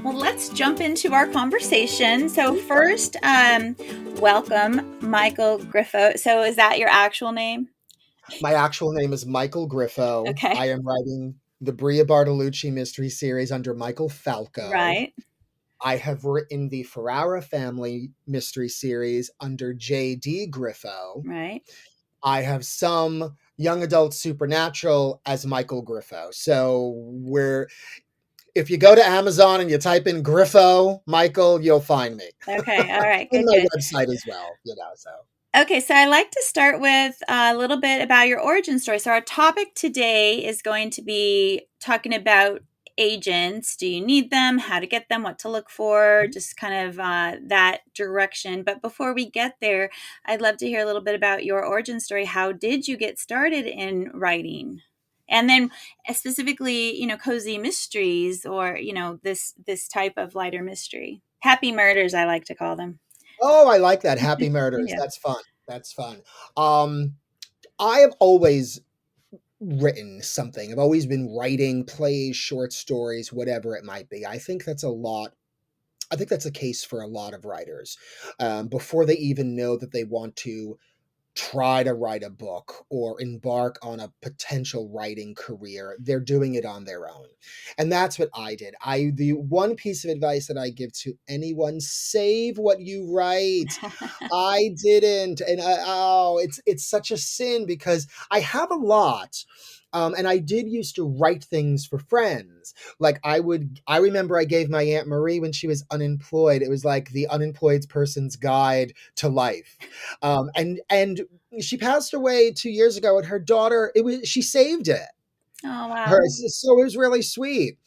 Well, let's jump into our conversation. So first, welcome, Michael Griffo. So is that your actual name? My actual name is Michael Griffo. Okay. I am writing the Bria Bartolucci mystery series under Michael Falco. Right. I have written the Ferrara family mystery series under J.D. Griffo. Right. I have some young adult supernatural as Michael Griffo. So if you go to Amazon and you type in Griffo Michael, you'll find me. Okay. All right. And Good, my good. website as well, so. Okay, so I like to start with a little bit about your origin story. So our topic today is going to be talking about agents. Do you need them? How to get them? What to look for? Just kind of that direction. But before we get there, I'd love to hear a little bit about your origin story. How did you get started in writing? And then specifically, cozy mysteries or, this type of lighter mystery. Happy murders, I like to call them. Oh, I like that. Happy Murders. Yeah. That's fun. That's fun. I have always written something. I've always been writing plays, short stories, whatever it might be. I think that's the case for a lot of writers. Before they even know that they want to try to write a book or embark on a potential writing career, they're doing it on their own. And that's what I did. The one piece of advice that I give to anyone: save what you write. I didn't, and it's such a sin because I have a lot. And I did used to write things for friends. Like I remember I gave my Aunt Marie, when she was unemployed, it was like the unemployed person's guide to life. And she passed away 2 years ago, and her daughter, she saved it. Oh, wow. So it was really sweet.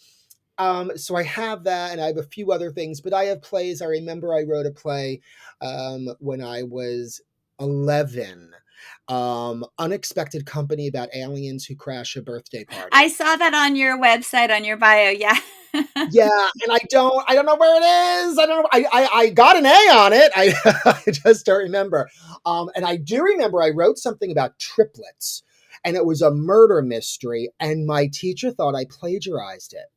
So I have that, and I have a few other things, but I have plays. I remember I wrote a play when I was 11. Unexpected Company, about aliens who crash a birthday I party. saw that on your website, on your bio. Yeah. Yeah, and I don't know where it is. I don't know. I got an A on it. I just don't remember. And I do remember I wrote something about triplets, and it was a murder mystery, and my teacher thought I plagiarized it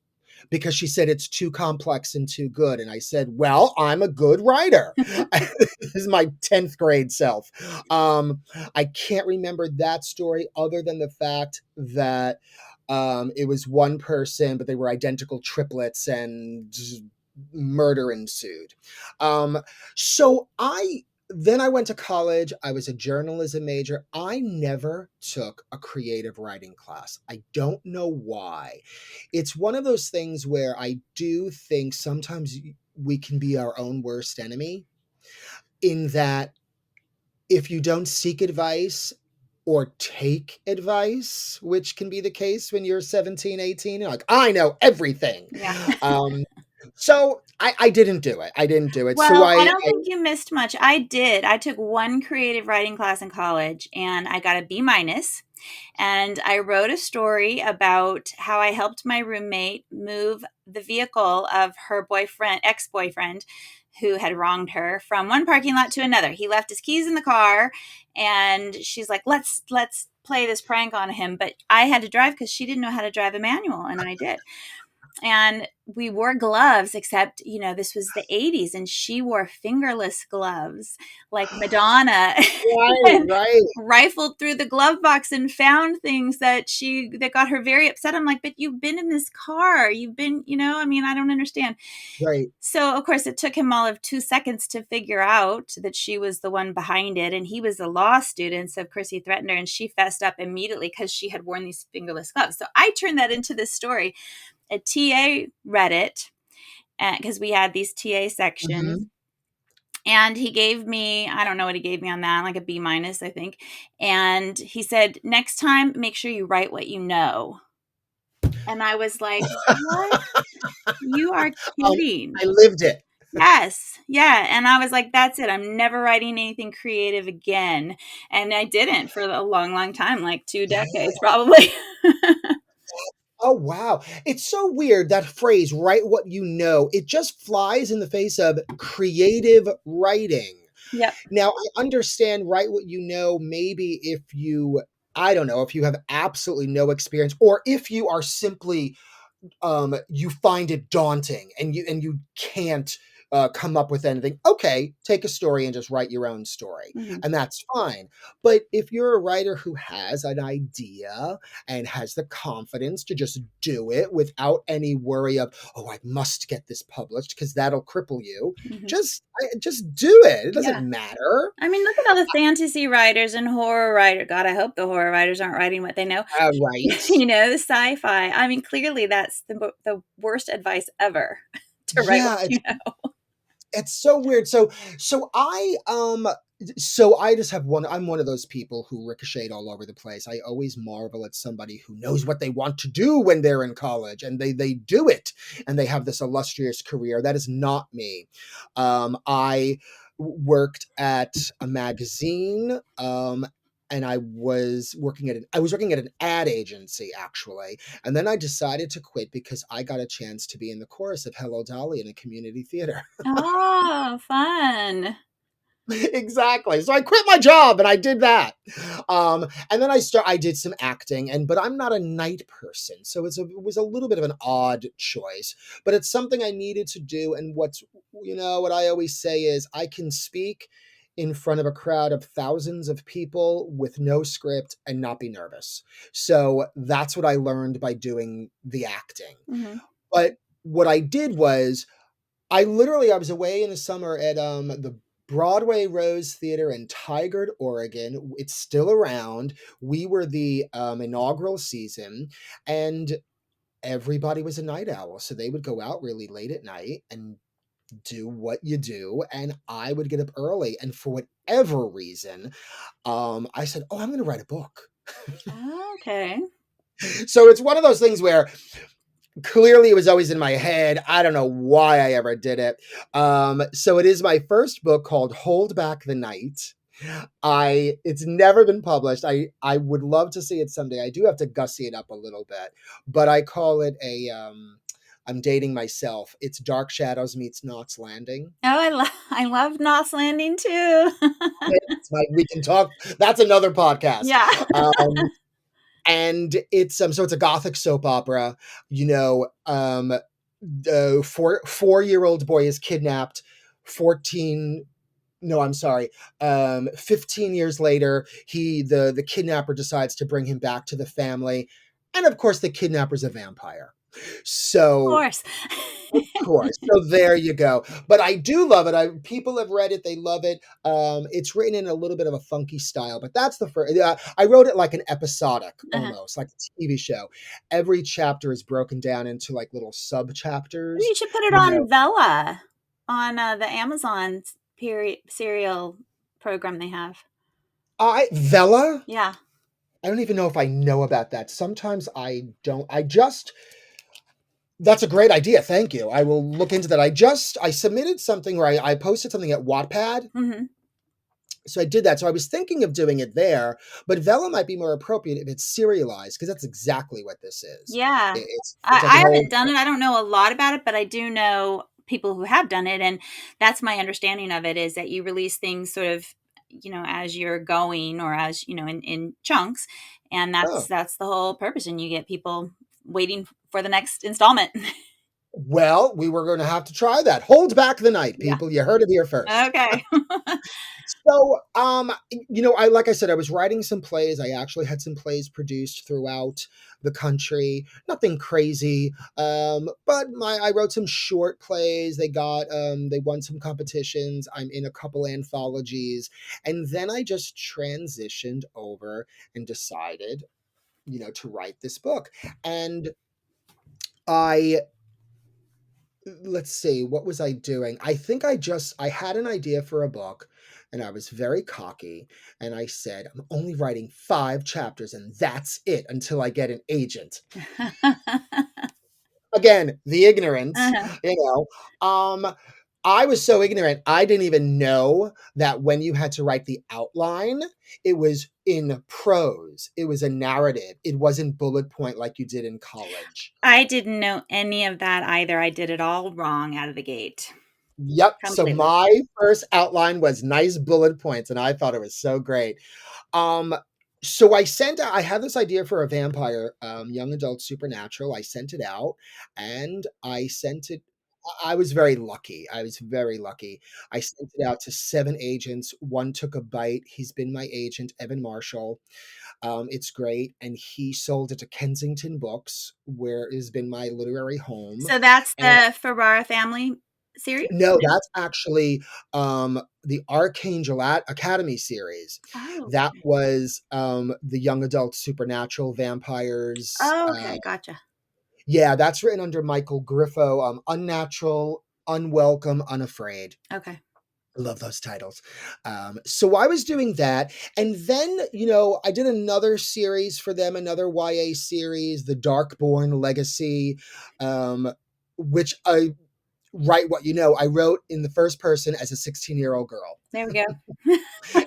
because she said it's too complex and too good. And I said, well, I'm a good writer. This is my 10th grade self. I can't remember that story other than the fact that it was one person, but they were identical triplets, and murder ensued. Um, so then I went to college. I was a journalism major. I never took a creative writing class. I don't know why. It's one of those things where I do think sometimes we can be our own worst enemy, in that if you don't seek advice or take advice, which can be the case when you're 17, 18, you're like, I know everything. Yeah. Um, so I didn't do it. I didn't do it. So Well, I I, don't think you missed much. I did. I took one creative writing class in college and I got a B minus. And I wrote a story about how I helped my roommate move the vehicle of her ex-boyfriend, who had wronged her, from one parking lot to another. He left his keys in the car, and she's like, let's play this prank on him. But I had to drive because she didn't know how to drive a manual, and I did. And we wore gloves, except, this was the 80s and she wore fingerless gloves like Madonna. right, And right, rifled through the glove box and found things that got her very upset. I'm like, but you've been in this car, you've been, I don't understand. right. So of course it took him all of 2 seconds to figure out that she was the one behind it, and he was a law student, so of course he threatened her, and she fessed up immediately because she had worn these fingerless gloves. So I turned that into this story. A TA read it because we had these TA sections. Hmm. And he gave me, I don't know what he gave me on that, like a B minus, I think. And he said, next time, make sure you write what you know. And I was like, what? You are kidding. I lived it. Yes. Yeah. And I was like, that's it. I'm never writing anything creative again. And I didn't for a long, long time, like 2 decades probably. Oh, wow. It's so weird, that phrase, write what you know. It just flies in the face of creative writing. Yep. Now, I understand write what you know, maybe I don't know, if you have absolutely no experience, or if you are simply you find it daunting and you can't come up with anything, okay, take a story and just write your own story, Mhm. and that's fine. But if you're a writer who has an idea and has the confidence to just do it without any worry of, oh, I must get this published because that'll cripple you, Mhm. just do it. It doesn't Yeah. matter. I mean, look at all the fantasy writers and horror writer God, I hope the horror writers aren't writing what they know. Right. The sci-fi. I mean, clearly that's the worst advice ever to write what Yeah, you know. it's so weird. So I just have one. I'm one of those people who ricocheted all over the place. I always marvel at somebody who knows what they want to do when they're in college, and they do it, and they have this illustrious career. That is not me. I worked at a magazine. And I was working at an ad agency actually, and then I decided to quit because I got a chance to be in the chorus of Hello Dolly in a community theater. Oh, fun. Exactly. So I quit my job and I did that. And then I did some acting, but I'm not a night person. So it was a little bit of an odd choice, but it's something I needed to do. And what I always say is I can speak in front of a crowd of thousands of people with no script and not be nervous. So that's what I learned by doing the acting. Mhm. But what I did was I was away in the summer at the Broadway Rose Theater in Tigard, Oregon. It's still around. We were the inaugural season, and everybody was a night owl, so they would go out really late at night and do what you do, and I would get up early. And for whatever reason, I said, "Oh, I'm going to write a book." Okay. So it's one of those things where clearly it was always in my head. I don't know why I ever did it. So it is my first book called Hold Back the Night. It's never been published. I would love to see it someday. I do have to gussy it up a little bit, but I call it I'm dating myself. It's Dark Shadows meets Knots Landing. Oh, I love Knots Landing too. We can talk. That's another podcast. Yeah. Um, and so it's a gothic soap opera. You know, the 4-year-old boy is kidnapped. 14 no, I'm sorry. 15 years later, the kidnapper decides to bring him back to the family, and of course the kidnapper's a vampire. Of So course. of course. So there you go. But I do love it. People have read it. They love it. It's written in a little bit of a funky style, but that's the first. I wrote it like an episodic, Uh-huh. almost like a TV show. Every chapter is broken down into like little sub Maybe chapters. you should put it You know, on Vella on the Amazon period serial program they have. I Vela. Yeah. I don't even know if I know about that. Sometimes I don't. That's a great idea. Thank you. I will look into that. I submitted something where I posted something at Wattpad. Mhm. So I did that. So I was thinking of doing it there, but Vela might be more appropriate if it's serialized because that's exactly what this is. Yeah. It's like I an old. haven't done it. I don't know a lot about it, but I do know people who have done it, and that's my understanding of it is that you release things sort of, as you're going or as, in chunks, and Oh, that's the whole purpose, and you get people waiting for the next installment. well, we were going to have to try that. Hold back the night, Yeah. people. You heard it here first. Okay. So, I like I said, I was writing some plays. I actually had some plays produced throughout the country. Nothing crazy, but I wrote some short plays. They won some competitions. I'm in a couple anthologies, and then I just transitioned over and decided, to write this book. And I let's see, what was I doing? I think I had an idea for a book and I was very cocky and I said, I'm only writing 5 chapters and that's it until I get an agent. Again, the ignorance, Uh-huh. you know. I was so ignorant, I didn't even know that when you had to write the outline, it was in prose. It was a narrative. It wasn't bullet point like you did in college. I didn't know any of that either. I did it all wrong out of the gate. Yep. So Completely. my first outline was nice bullet points, and I thought it was so great. Um, So I had this idea for a vampire, young adult supernatural. I sent it out, and I sent it. I was very lucky. I was very lucky. I sent it out to 7 agents. One took a bite. He's been my agent, Evan Marshall. It's great, and he sold it to Kensington Books, where it has been my literary home. So that's And the Ferrara family series? no, No? that's actually the Archangel Academy series. Oh, That okay. was the young adult supernatural vampires. Oh, okay, gotcha. Yeah, that's written under Michael Griffo. Unnatural, Unwelcome, Unafraid. Okay. I love those titles. So I was doing that. And then, I did another series for them, another YA series, The Darkborn Legacy, which I write what you know. I wrote in the first person as a 16-year-old girl. There we go.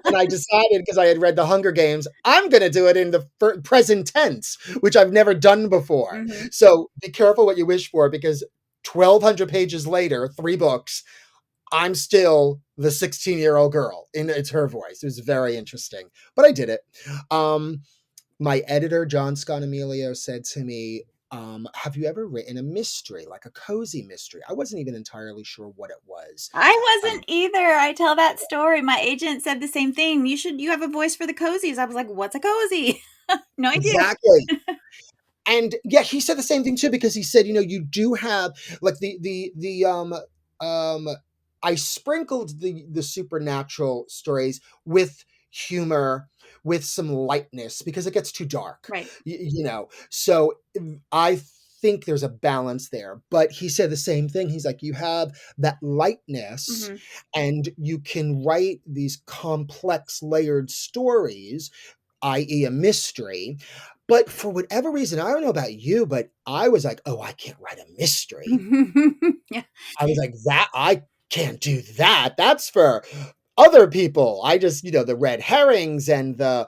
And I decided, because I had read The Hunger Games, I'm going to do it in the present tense, which I've never done before. Mhm. So be careful what you wish for, because 1,200 pages later, 3 books, I'm still the 16-year-old girl. It's her voice. It was very interesting, but I did it. My editor, John Sconomilio, said to me, have you ever written a mystery, like a cozy mystery? I wasn't even entirely sure what it was. I Um, wasn't either. I tell that story. My agent said the same thing. You have a voice for the cozies. I was like, what's a cozy? No idea. exactly. And yeah, he said the same thing too, because he said, you do have like um I sprinkled the supernatural stories with humor, with some lightness, because it gets too dark. Right. So I think there's a balance there. But he said the same thing. He's like, you have that lightness, Hmm. and you can write these complex layered stories, i.e., a mystery. But for whatever reason, I don't know about you, but I was like, oh, I can't write a mystery. Yeah. I was like, that I can't do that. That's for other people. I just, the red herrings and the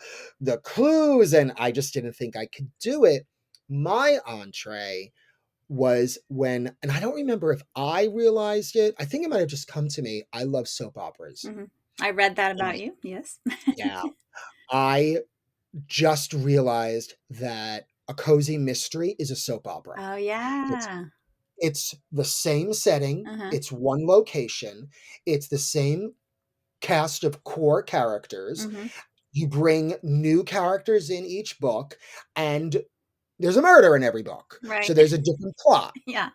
clues, and I just didn't think I could do it. My entree was when, and I don't remember if I realized it. I think it might have just come to me. I love soap operas. Hmm. I read that And about you. Yes. yeah, I just realized that a cozy mystery is a soap opera. Oh, It's yeah. it's the same setting, Uh-huh. it's one location, it's the same cast of core characters. Hmm. You bring new characters in each book, and there's a murder in every book. Right. So there's a different plot. Yeah.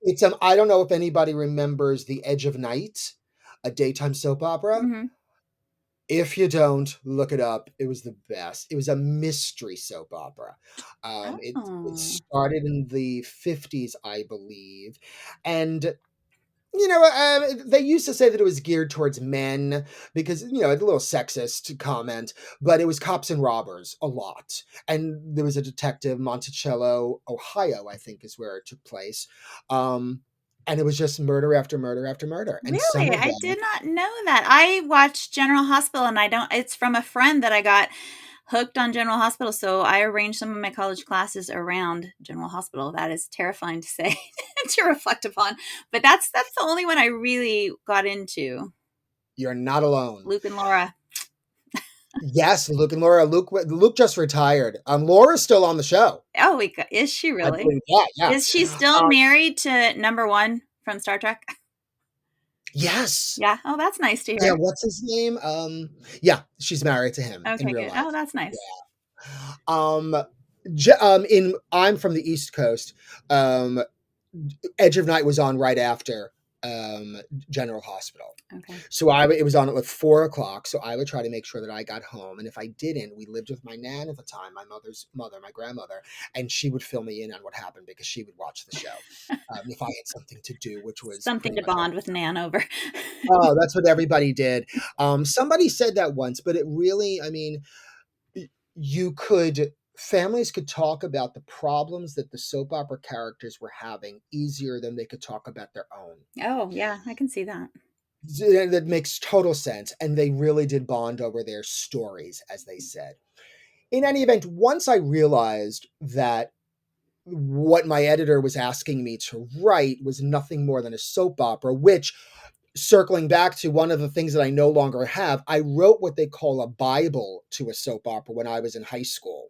It's I don't know if anybody remembers The Edge of Night, a daytime soap opera. Hmm. If you don't, look it up. It was the best. It was a mystery soap opera. It Oh. started in the 50s, I believe. And, they used to say that it was geared towards men because, it's a little sexist comment, but it was cops and robbers a lot. And there was a detective, Monticello, Ohio, I think is where it took place. And it was just murder after murder after murder. And some Really? of I them, did not know that. I watched General Hospital and I don't it's from a friend that I got hooked on General Hospital, so I arranged some of my college classes around General Hospital. That is terrifying to say to reflect upon, but that's the only one I really got into. you're not alone. Luke and Laura. Yes, Luke and Laura. Luke just retired. Laura's still on the show. Oh, is she I really? believe. Yeah, yeah. Is she still Uh, married to number 1 from Star Trek? yes. Yeah. Oh, that's nice to Yeah. hear. What's his name? Yeah, she's married to him in Okay, real good. Oh, life. that's nice. Yeah. In I'm from the East Coast. Um, Edge of Night was on right after um General Hospital. Okay. So it was on at like 4 o'clock. So I would try to make sure that I got home. And if I didn't, we lived with my nan at the time, my mother's mother, my grandmother, and she would fill me in on what happened because she would watch the show. If I had something to do, which was Something pretty to much all. bond with Nan over. Oh, that's what everybody did. Somebody said that once, but it really, I mean, you could families could talk about the problems that the soap opera characters were having easier than they could talk about their own. Oh, yeah, I can see that. That makes total sense. And they really did bond over their stories, as they said. In any event, once I realized that what my editor was asking me to write was nothing more than a soap opera, which circling back to one of the things that I no longer have, I wrote what they call a Bible to a soap opera when I was in high school.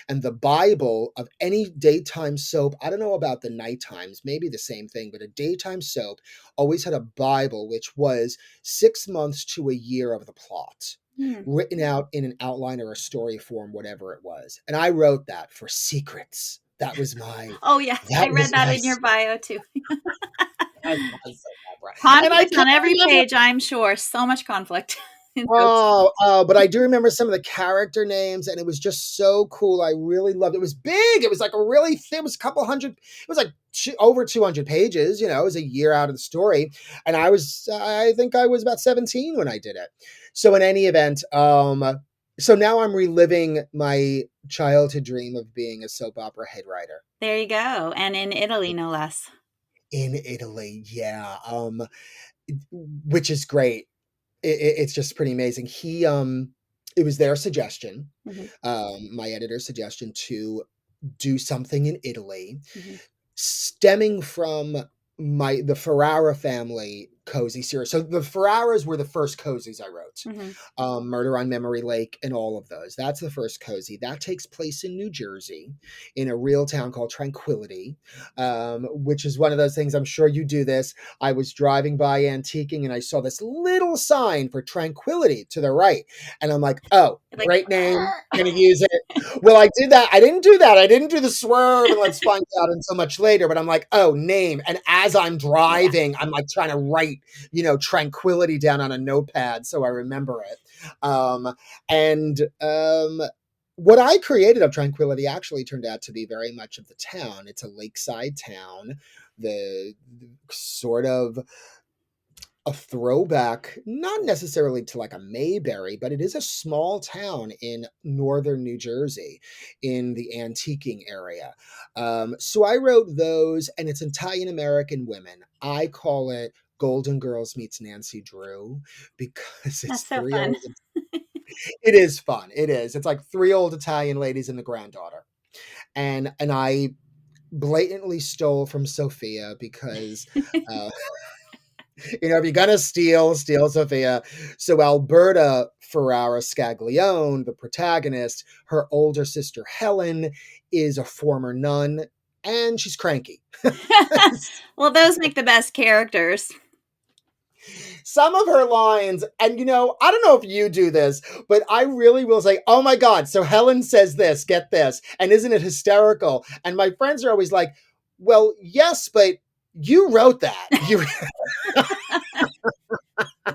And the Bible of any daytime soap, I don't know about the night times, maybe the same thing, but a daytime soap always had a Bible, which was 6 months to a year of the plot, Hmm. written out in an outline or a story form, whatever it was. And I wrote that for Secrets. That was my, Oh, yes. that I read was that my, in your bio too. that was my soap opera. And I Conflict can't on every remember. page, I'm sure. So much conflict in those. But I do remember some of the character names, and it was just so cool. I really loved it. It was big. It was like a really thin, it was a couple hundred, it was like over 200 pages, it was a year out of the story. And I think I was about 17 when I did it. So in any event, so now I'm reliving my childhood dream of being a soap opera head writer. There you go. And in Italy, no less. In Italy, yeah. Which is great. It's just pretty amazing. It was their suggestion, Hmm. my editor's suggestion to do something in Italy, Hmm. stemming from the Ferrara family cozy series. So the Ferraras were the first cozies I wrote. Hmm. Murder on Memory Lake and all of those. That's the first cozy. That takes place in New Jersey, in a real town called Tranquility, which is one of those things. I'm sure you do this. I was driving by antiquing and I saw this little sign for Tranquility to the right. And I'm like, oh, Like, great name. Gonna use it. Well, I did that. I didn't do that. I didn't do the swerve and let's find out until much later. But I'm like, oh, name. And as I'm yeah. driving, I'm like trying to write, Tranquility down on a notepad so I remember it. And what I created of Tranquility actually turned out to be very much of the town. It's a lakeside town, the sort of a throwback, not necessarily to like a Mayberry, but it is a small town in northern New Jersey in the antiquing area. So I wrote those, and it's Italian American women. I call it Golden Girls meets Nancy Drew because it's That's so three fun. old. It is fun. It is. It's like three old Italian ladies and the granddaughter, and I blatantly stole from Sophia because uh, if you're gonna steal Sophia. So Alberta Ferrara Scaglione, the protagonist, her older sister Helen is a former nun, and she's cranky. Well, those make the best characters. Some of her lines, and I don't know if you do this, but I really will say, "Oh my God!" So Helen says this, get this, and isn't it hysterical? And my friends are always like, "Well, yes, but you wrote that." You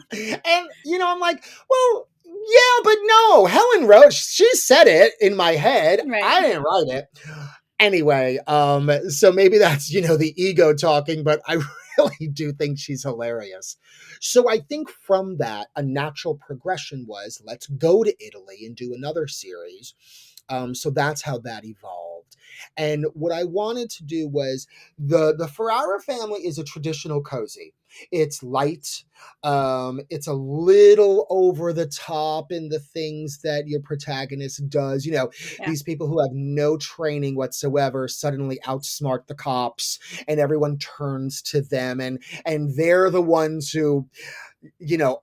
And I'm like, well, yeah, but no. Helen wrote. She said it in my head. Right. I didn't write it. Anyway, so maybe that's the ego talking, but I really do think she's hilarious. So I think from that, a natural progression was let's go to Italy and do another series. So that's how that evolved. And what I wanted to do was the Ferrara family is a traditional cozy. It's light. It's a little over the top in the things that your protagonist does. Yeah. These people who have no training whatsoever suddenly outsmart the cops, and everyone turns to them, and they're the ones who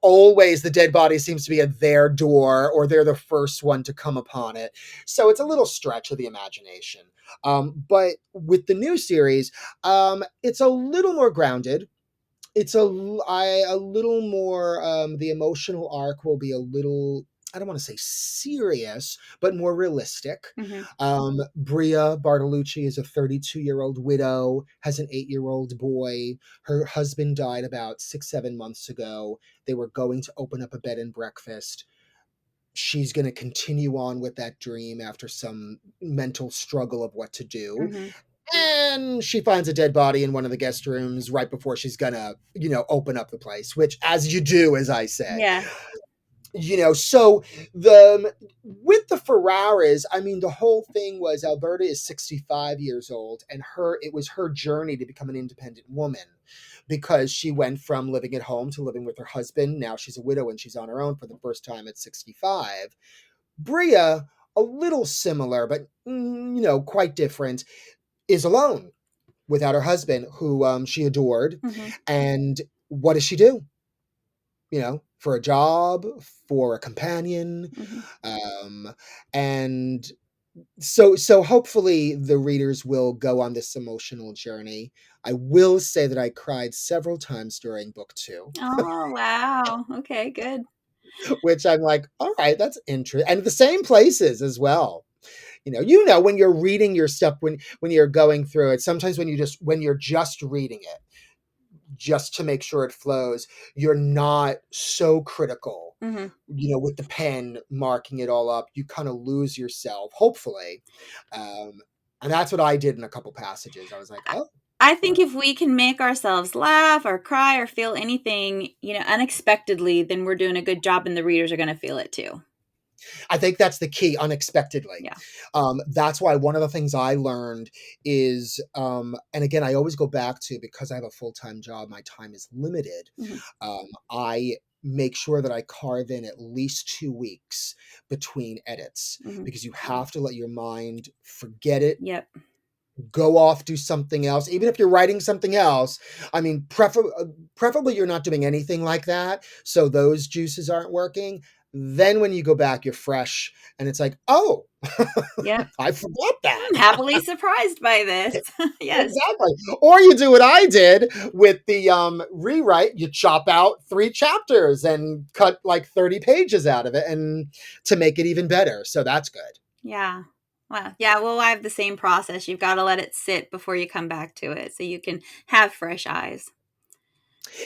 always the dead body seems to be at their door, or they're the first one to come upon it. So it's a little stretch of the imagination. But with the new series, it's a little more grounded. It's a little more, the emotional arc will be a little, I don't want to say serious, but more realistic. Hmm. Bria Bartolucci is a 32-year-old widow, has an 8-year-old boy. Her husband died about 6, 7 months ago. They were going to open up a bed and breakfast. She's going to continue on with that dream after some mental struggle of what to do. Hmm. And she finds a dead body in one of the guest rooms right before she's gonna, open up the place, which as you do, as I say. Yeah. So the with the Ferraras, I mean, the whole thing was Alberta is 65 years old, and it was her journey to become an independent woman because she went from living at home to living with her husband. Now she's a widow and she's on her own for the first time at 65. Bria, a little similar, but quite different, is alone without her husband, who she adored. Hmm. And what does she do? for a job, for a companion. Mhm. Um, and so hopefully the readers will go on this emotional journey. I will say that I cried several times during book two, Oh, wow. Okay, good. which I'm like, all right, that's interesting. And the same places as well. When you're reading your stuff, when you're going through it, sometimes when you're just reading it, just to make sure it flows, you're not so critical, Mhm. with the pen marking it all up. You kind of lose yourself, hopefully. Um, and that's what I did in a couple passages. I was like, I oh, I think if we can make ourselves laugh or cry or feel anything, unexpectedly, then we're doing a good job and the readers are gonna feel it too. I think that's the key, unexpectedly. Yeah. That's why one of the things I learned is, and again, I always go back to, because I have a full time job, my time is limited. Mhm. I make sure that I carve in at least 2 weeks between edits, Mhm. because you have to let your mind forget it, Yep. go off, do something else. Even if you're writing something else, I mean, preferably you're not doing anything like that, so those juices aren't working. Then when you go back, you're fresh, and it's like, oh, Yep. I forgot that. I'm happily surprised by this. Yes. Exactly. Or you do what I did with the rewrite. You chop out 3 chapters and cut like 30 pages out of it, and to make it even better. So that's good. Yeah. Wow. Yeah, well, I have the same process. You've gotta let it sit before you come back to it so you can have fresh eyes.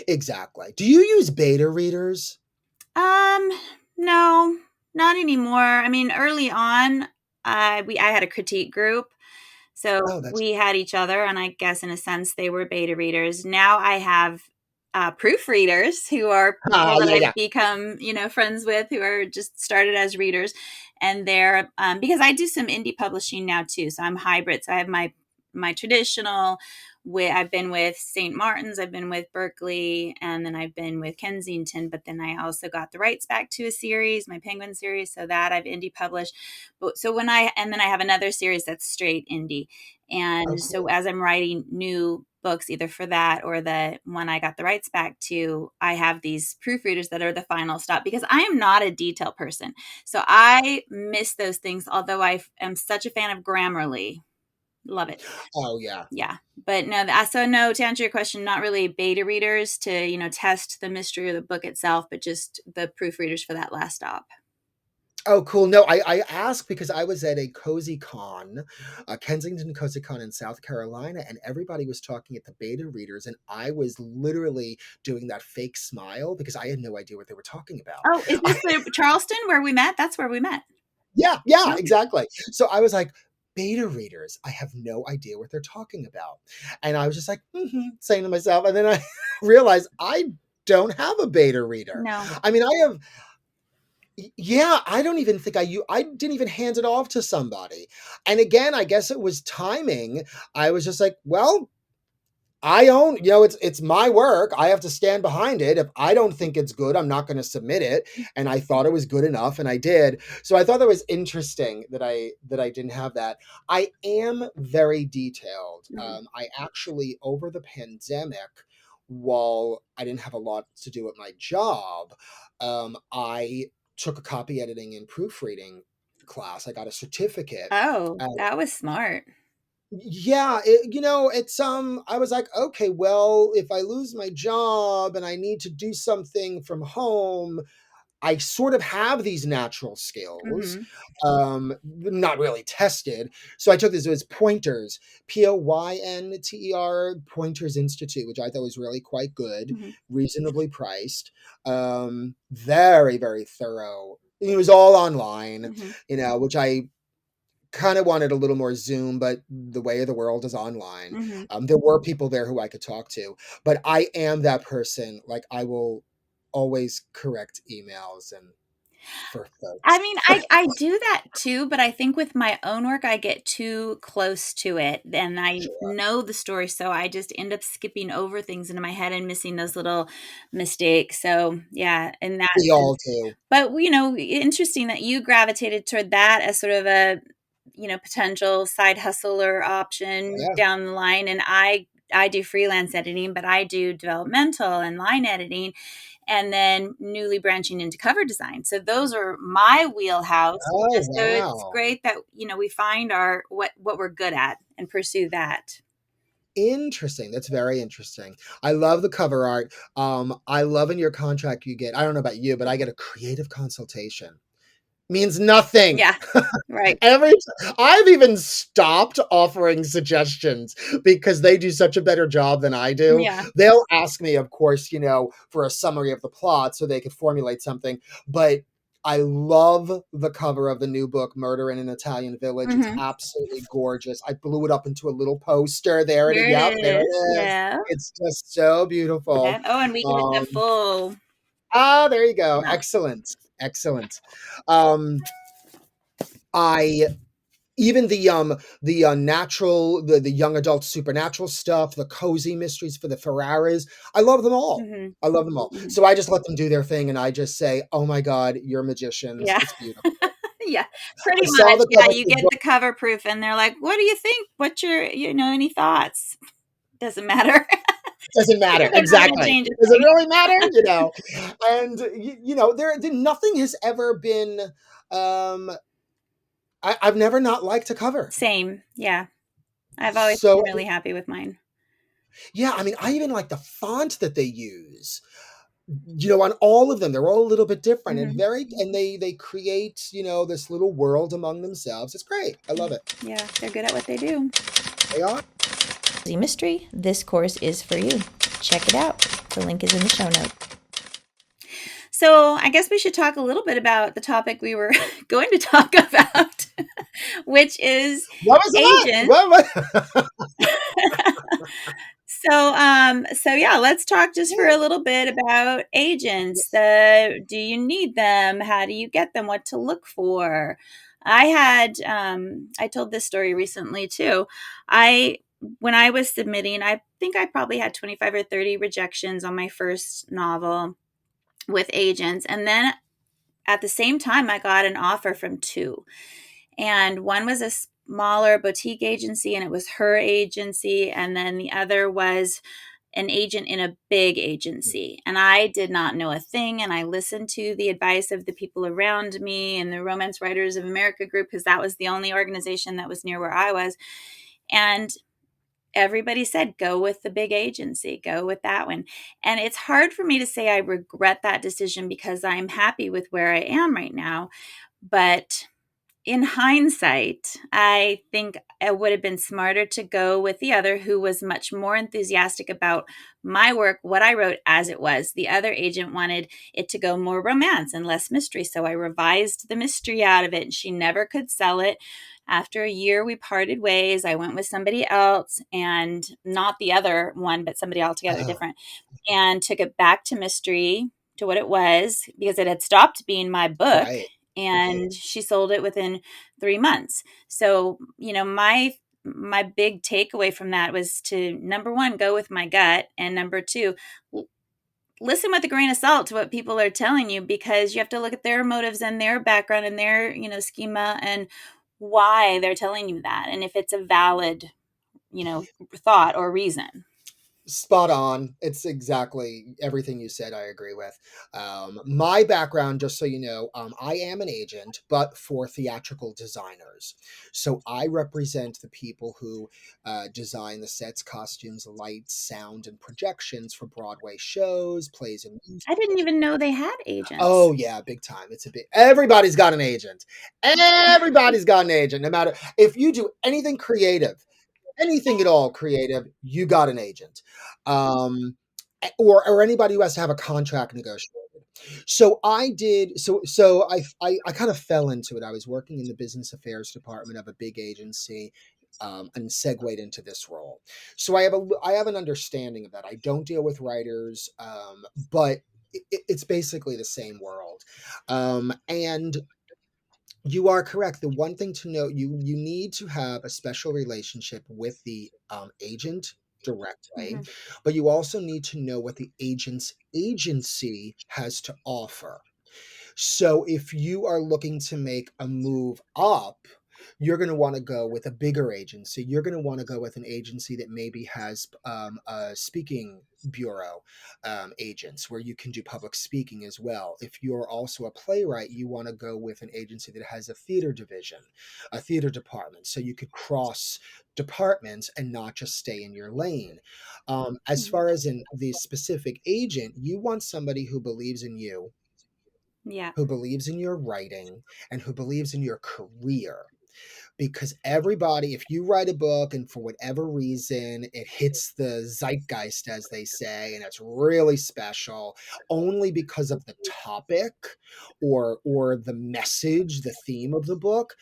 Exactly. Do you use beta readers? Um, no, not anymore. I mean, early on, I had a critique group, so Oh, that's we had each other, and I guess in a sense they were beta readers. Now I have proofreaders who are people that yeah, I've yeah. become, friends with, who are just started as readers, and they're because I do some indie publishing now too, so I'm hybrid. So I have my traditional. I've been with St. Martin's, I've been with Berkeley, and then I've been with Kensington. But then I also got the rights back to a series, my Penguin series, so that I've indie published. But so and then I have another series that's straight indie. Oh, And so cool. as I'm writing new books, either for that or the one I got the rights back to, I have these proofreaders that are the final stop, because I am not a detail person. So I miss those things, although I am such a fan of Grammarly. Love it. Oh, yeah. Yeah. But no, so no, to answer your question, not really beta readers to, test the mystery of the book itself, but just the proofreaders for that last stop. Oh, cool. No, I asked because I was at a Cozy Con, Kensington Cozy Con in South Carolina, and everybody was talking at the beta readers, and I was literally doing that fake smile because I had no idea what they were talking about. Oh, is this the Charleston where we met? That's where we met. Yeah, yeah, Okay. exactly. So I was like, beta readers, I have no idea what they're talking about. And I was just like, saying to myself, and then I realized I don't have a beta reader. No. I mean, yeah, I don't even think I didn't even hand it off to somebody. And again, I guess it was timing. I was just like, well, I own, it's my work. I have to stand behind it. If I don't think it's good, I'm not going to submit it. And I thought it was good enough, and I did. So I thought that was interesting that I didn't have that. I am very detailed. Mhm. I actually, over the pandemic, while I didn't have a lot to do at my job, I took a copy editing and proofreading class. I got a certificate. Oh, that was smart. Yeah, it's I was like, okay, well, if I lose my job and I need to do something from home, I sort of have these natural skills, Mhm. not really tested. So I took this as Pointers, Poynter, Pointers Institute, which I thought was really quite good, Mhm. reasonably priced, very, very thorough. It was all online, Mhm. which I kind of wanted a little more Zoom, but the way of the world is online. Mhm. There were people there who I could talk to, but I am that person. Like, I will always correct emails and for I folks. mean, I do that too, but I think with my own work, I get too close to it, and I Sure. know the story, so I just end up skipping over things into my head and missing those little mistakes. So, yeah, in that We sense. all do. But, interesting that you gravitated toward that as sort of a, potential side hustle or option Yeah. down the line, and I I do freelance editing, but I do developmental and line editing, and then newly branching into cover design. So those are my wheelhouse. Oh, And so it's wow. great that, we find our what we're good at and pursue that. Interesting. That's very interesting. I love the cover art. I love in your contract you get, I don't know about you, but I get a creative consultation. Means nothing. Yeah, right. Every I've even stopped offering suggestions because they do such a better job than I do. Yeah. They'll ask me, of course, for a summary of the plot so they could formulate something, but I love the cover of the new book, Murder in an Italian Village. It's Hmm. absolutely gorgeous. I blew it up into a little poster. There it Here is. it Yep, there is. it is. Yeah. It's just so beautiful. Yeah. Oh, and we get the Um, full. there you go. Yeah. Excellent. Excellent. Um, I even the natural, the young adult supernatural stuff, the cozy mysteries for the Ferraras, I love them all. Hmm. I love them all. Hmm. So I just let them do their thing and I just say, "Oh my god, you're magicians. Yeah. It's beautiful." Yeah, I pretty saw much. the Yeah, cover you for the get book. the cover proof, and they're like, "What do you think? What's your, any thoughts?" Doesn't matter. Doesn't Because matter. they're not going to Exactly. change a Does it thing. really matter? And nothing has ever been um I've never not liked a cover. Same. Yeah, I've always been So really happy with mine. yeah, I mean, I even like the font that they use. On all of them, they're all a little bit different and Hmm. they create, this little world among themselves. It's great. I love it. Yeah, they're good at what they do. They are. Mystery, this course is for you. Check it out. The link is in the show notes. So, I guess we should talk a little bit about the topic we were going to talk about, which is What was that? agents. What? So yeah, let's talk just for Yeah. a little bit about agents. Do you need them? How do you get them? What to look for? I told this story recently too. I When I was submitting, I think I probably had 25 or 30 rejections on my first novel with agents, and then at the same time, I got an offer from two. And one was a smaller boutique agency, and it was her agency. And then the other was an agent in a big agency. And I did not know a thing. And I listened to the advice of the people around me and the Romance Writers of America group, because that was the only organization that was near where I was. And everybody said, go with the big agency, go with that one. And it's hard for me to say I regret that decision because I'm happy with where I am right now. But in hindsight, I think it would have been smarter to go with the other, who was much more enthusiastic about my work, what I wrote as it was. The other agent wanted it to go more romance and less mystery. So I revised the mystery out of it, and she never could sell it. After a year, we parted ways. I went with somebody else, and not the other one, but somebody altogether Oh, different, and took it back to mystery, to what it was, because it had stopped being my book, right. and she sold it within 3 months. So, my big takeaway from that was to, number one, go with my gut, and number two, listen with a grain of salt to what people are telling you, because you have to look at their motives and their background and their, schema, and why they're telling you that, and if it's a valid, thought or reason. Spot on. It's exactly everything you said. I agree with. My background, just so you know, I am an agent, but for theatrical designers. So I represent the people who design the sets, costumes, lights, sound, and projections for Broadway shows, plays, and I didn't musicals. even know they had agents. Oh yeah, big time. It's a big. Everybody's got an agent. Everybody's got an agent. No matter if you do anything creative, anything at all creative, you got an agent, um, or anybody who has to have a contract negotiated. So I did. So I kind of fell into it. I was working in the business affairs department of a big agency. And segued into this role, so I have an understanding of that. I don't deal with writers, but it's basically the same world, and you are correct. The one thing to note, you need to have a special relationship with the agent directly, Hmm. but you also need to know what the agent's agency has to offer. So if you are looking to make a move up, you're going to want to go with a bigger agency. You're going to want to go with an agency that maybe has a speaking bureau agents where you can do public speaking as well. If you're also a playwright, you want to go with an agency that has a theater division, a theater department, so you could cross departments and not just stay in your lane. As Mhm. far as in the specific agent, you want somebody who believes in you, Yeah. who believes in your writing, and who believes in your career. Because everybody, if you write a book and for whatever reason it hits the zeitgeist, as they say, and it's really special only because of the topic or the message, the theme of the book,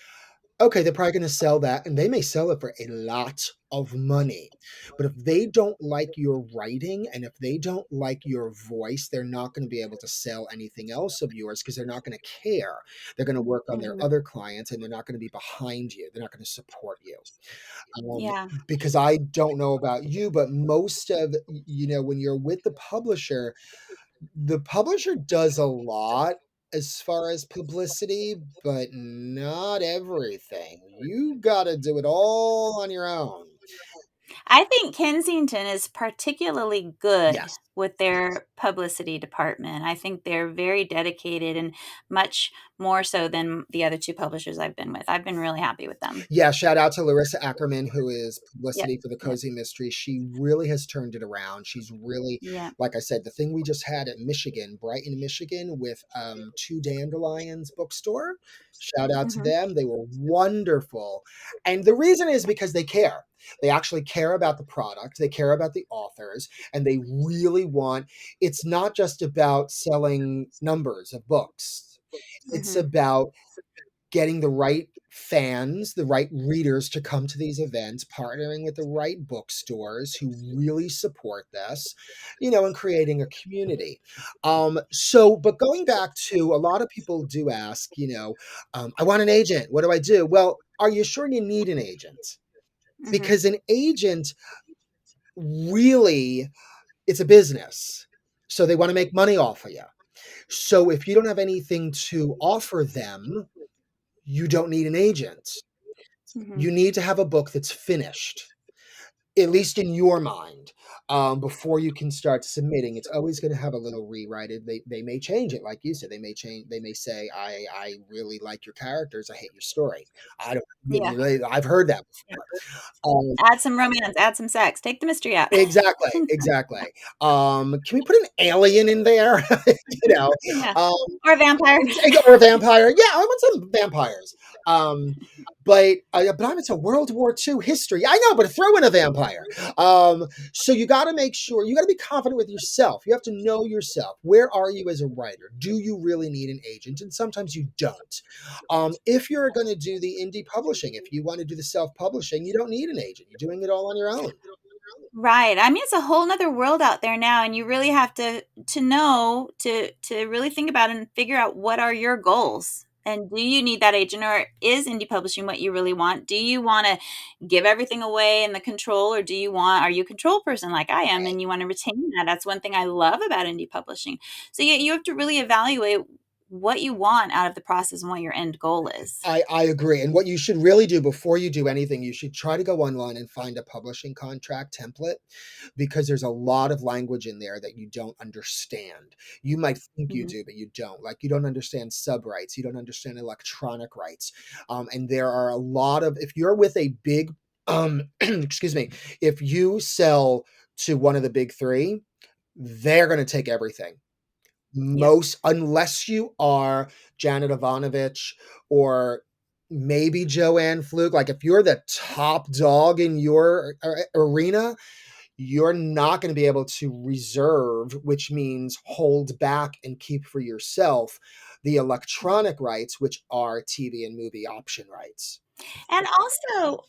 okay, they're probably going to sell that and they may sell it for a lot of money. But if they don't like your writing and if they don't like your voice, they're not going to be able to sell anything else of yours because they're not going to care. They're going to work on their Mhm. other clients and they're not going to be behind you. They're not going to support you. Um, Yeah. because I don't know about you, but most of, when you're with the publisher does a lot as far as publicity, but not everything. You got to do it all on your own. I think Kensington is particularly good Yes. with their publicity department. I think they're very dedicated and much more so than the other two publishers I've been with. I've been really happy with them. Yeah, shout out to Larissa Ackerman, who is Yep. publicity for the Yep. Cozy Mystery. She really has turned it around. She's really, Yep. like I said, the thing we just had at Michigan, Brighton, Michigan, with Two Dandelions bookstore. Shout out to Mhm. them. They were wonderful. And the reason is because they care. They actually care about the product, they care about the authors, and they really want it's not just about selling numbers of books, it's Mhm. about getting the right fans, the right readers to come to these events, partnering with the right bookstores who really support this, and creating a community. But going back to a lot of people do ask, I want an agent. What do I do? Well, are you sure you need an agent? Mhm. Because an agent really, it's a business. So they want to make money off of you. So if you don't have anything to offer them, you don't need an agent. Mhm. You need to have a book that's finished, at least in your mind, before you can start submitting. It's always going to have a little rewrite. They may change it, like you said. They may change. They may say, "I really like your characters. I hate your story." I Yeah. don't. I've heard that before. Um, Add some romance, add some sex. Take the mystery out. exactly, exactly. Can we put an alien in there? you know, Yeah. um, Or a vampire. or a vampire. Yeah, I want some vampires. Um, but it's a World War II history. I know, but throw in a vampire. So you got to make sure you got to be confident with yourself. You have to know yourself. Where are you as a writer? Do you really need an agent? And sometimes you don't. If you're going to do the indie publishing, if you want to do the self publishing, you don't need an agent. You're doing it all on your own. Right. I mean, it's a whole nother world out there now, and you really have to know to really think about and figure out what are your goals. And do you need that agent, or is indie publishing what you really want? Do you want to give everything away in the control, or are you a control person like I am, and you want to retain that? That's one thing I love about indie publishing. So yeah, you have to really evaluate what you want out of the process and what your end goal is. I agree. And what you should really do before you do anything, you should try to go online and find a publishing contract template because there's a lot of language in there that you don't understand. You might think you Mhm. do, but you don't. Like you don't understand sub rights, you don't understand electronic rights. And there are a lot of, if you're with a big, excuse me, if you sell to one of the big three, they're going to take everything Yep. most unless you are Janet Ivanovich or maybe Joanne Fluke. Like if you're the top dog in your arena, you're not going to be able to reserve, which means hold back and keep for yourself the electronic rights, which are TV and movie option rights. And also,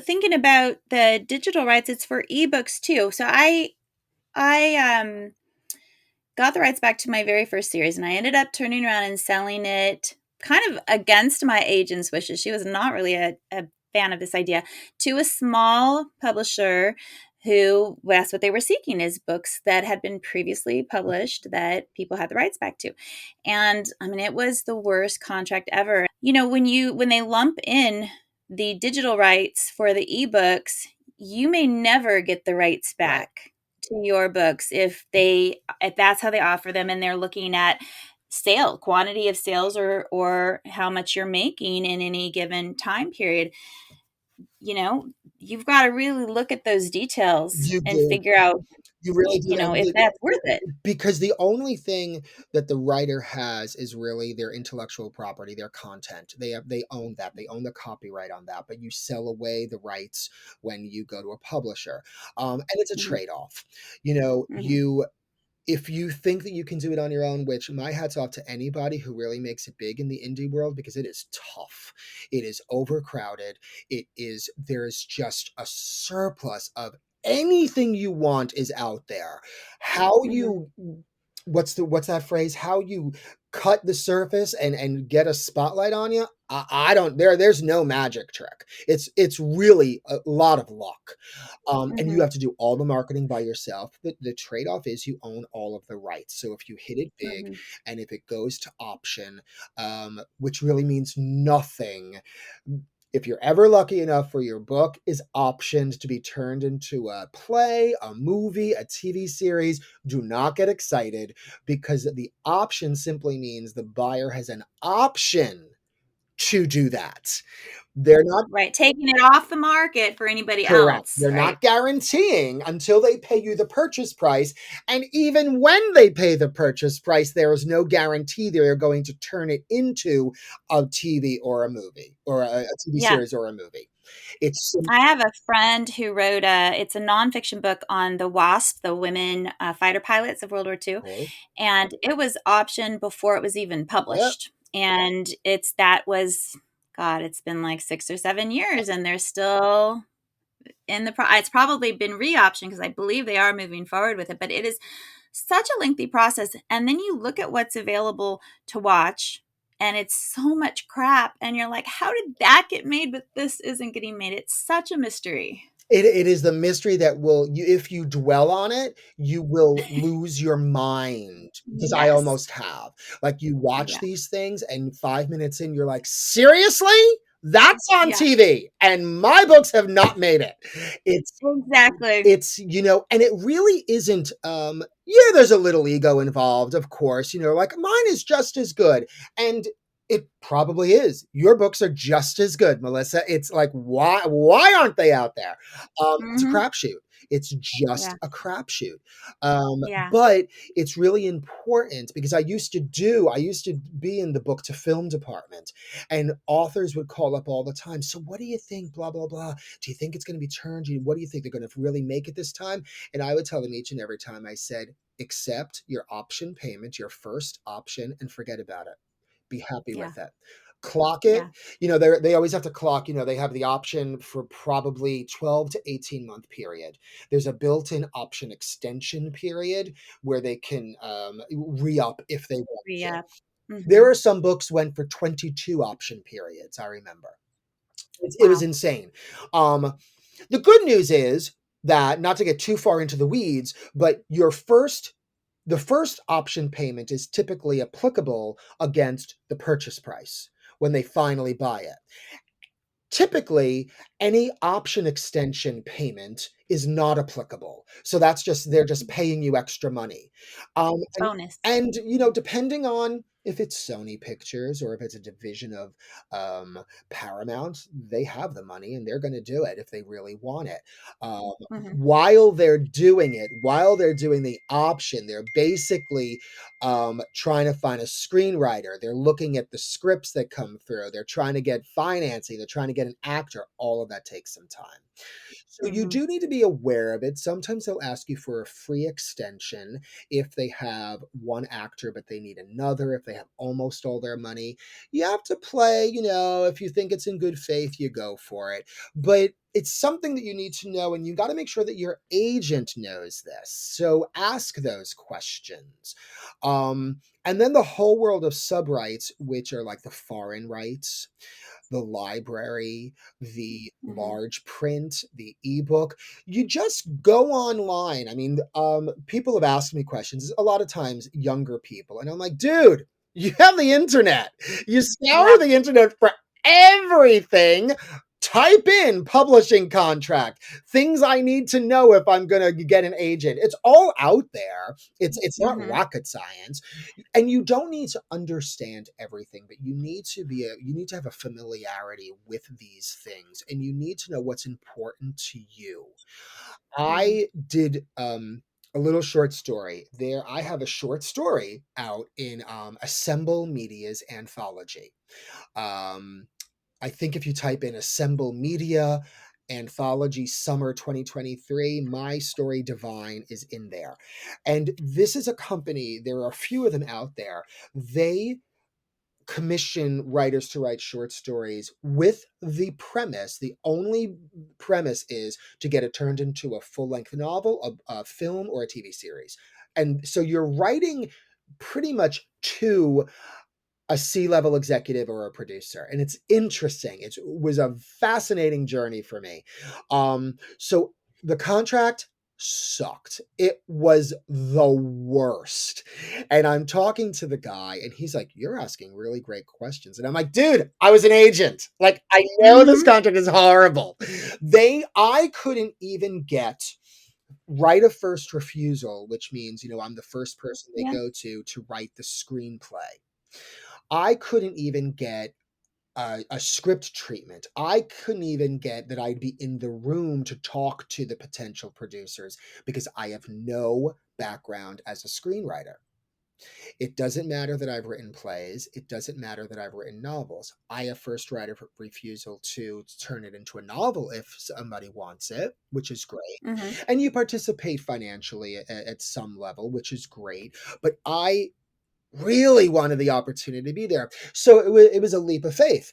thinking about the digital rights, it's for ebooks too. So I got the rights back to my very first series, and I ended up turning around and selling it kind of against my agent's wishes. She was not really a fan of this idea, to a small publisher who that's what they were seeking, is books that had been previously published that people had the rights back to. And I mean, it was the worst contract ever. When they lump in the digital rights for the ebooks, you may never get the rights Right. back to your books if that's how they offer them, and they're looking at quantity of sales, or how much you're making in any given time period. you know, you've got to really look at those details You and do. figure out, You really do. if that's worth it. Because the only thing that the writer has is really their intellectual property, their content. They own that. They own the copyright on that. But you sell away the rights when you go to a publisher, and it's a Mhm, trade-off. You know, mhm, you if you think that you can do it on your own, which my hat's off to anybody who really makes it big in the indie world, because it is tough. It is overcrowded. There is just a surplus of anything you want is out there. How mhm. you what's that phrase? How you cut the surface and get a spotlight on you? I don't there's no magic trick. It's really a lot of luck. And you Mhm, have to do all the marketing by yourself. The trade-off is you own all of the rights. So if you hit it big mhm. and if it goes to option, which really means nothing, if you're ever lucky enough for your book is optioned to be turned into a play, a movie, a TV series, do not get excited, because the option simply means the buyer has an option to do that. They're not Right, taking it off the market for anybody Correct. else, They're right? not guaranteeing until they pay you the purchase price. And even when they pay the purchase price, there is no guarantee they're going to turn it into a TV or a movie, or a TV Yeah. series or a movie. It's I have a friend who wrote it's a nonfiction book on the WASP, the women fighter pilots of World War II, cool. and it was optioned before it was even Yep. published. And that was, God, it's been like 6 or 7 years, and they're still it's probably been re-optioned, because I believe they are moving forward with it, but it is such a lengthy process. And then you look at what's available to watch, and it's so much crap, and you're like, how did that get made but this isn't getting made? It's such a mystery. It is the mystery that if you dwell on it, you will lose your mind, because I Yes. almost have. Like, you watch Yeah. these things, and 5 minutes in, you're like, seriously? That's on Yeah. TV, and my books have not made it. It's Exactly. and it really isn't, yeah, there's a little ego involved, of course, like mine is just as good. And it probably is. Your books are just as good, Melissa. It's like, why aren't they out there? It's a Hmm. crapshoot. It's Yeah. just a crapshoot. Yeah. But it's really important, because I used to be in the book to film department, and authors would call up all the time. So what do you think? Blah, blah, blah. Do you think it's going to be turned? What do you think they're going to really make it this time? And I would tell them each and every time, I said, accept your option payment, your first option, and forget about it. Be happy Yeah. with it. Clock it. Yeah. They always have to clock, they have the option for probably 12 to 18-month period. There's a built-in option extension period where they can re-up if they want to. Yeah. There Hmm. are some books went for 22 option periods, I remember. It was Wow. insane. Um, the good news is that, not to get too far into the weeds, but the first option payment is typically applicable against the purchase price when they finally buy it. Typically, any option extension payment is not applicable. So they're just paying you extra money. Um, and Bonus. depending on if it's Sony Pictures or if it's a division of um, Paramount, they have the money and they're going to do it if they really want it. Um, Hmm. while they're doing the option, they're basically trying to find a screenwriter. They're looking at the scripts that come through. They're trying to get financing. They're trying to get an actor. All of that takes some time. So you Hmm. do need to be aware of it. Sometimes they'll ask you for a free extension if they have one actor, but they need another, if they have almost all their money. You have to play, if you think it's in good faith, you go for it. But it's something that you need to know, and you got to make sure that your agent knows this. So ask those questions. And then the whole world of sub rights, which are like the foreign rights. the library, the Mhm. large print, the ebook. You just go online. I mean, people have asked me questions a lot of times, younger people, and I'm like, dude, you have the internet. You Yeah. scour the internet for everything. Type in publishing contract, things I need to know if I'm going to get an agent. It's all out there. It's not Mhm. rocket science, and you don't need to understand everything, but you need to have a familiarity with these things, and you need to know what's important to you. Mhm. I did a little short story there. I have a short story out in Assemble Media's anthology. um I think if you type in Assemble Media Anthology Summer 2023, My Story Divine is in there. And this is a company, there are a few of them out there. They commission writers to write short stories with the premise. The only premise is to get it turned into a full length novel, a film, or a TV series. And so you're writing pretty much to a C-level executive or a producer, and it's interesting. It was a fascinating journey for me. So the contract sucked. It was the worst. And I'm talking to the guy, and he's like, "You're asking really great questions." And I'm like, "Dude, I was an agent. Like, I know this Mhm. contract is horrible." I couldn't even get right of first refusal, which means, I'm the first person they Yeah. go to write the screenplay. I couldn't even get a script treatment. I couldn't even get that I'd be in the room to talk to the potential producers because I have no background as a screenwriter. It doesn't matter that I've written plays. It doesn't matter that I've written novels. I have first right of refusal to turn it into a novel if somebody wants it, which is great. Mhm. And you participate financially at some level, which is great. But I really wanted the opportunity to be there. So it was a leap of faith.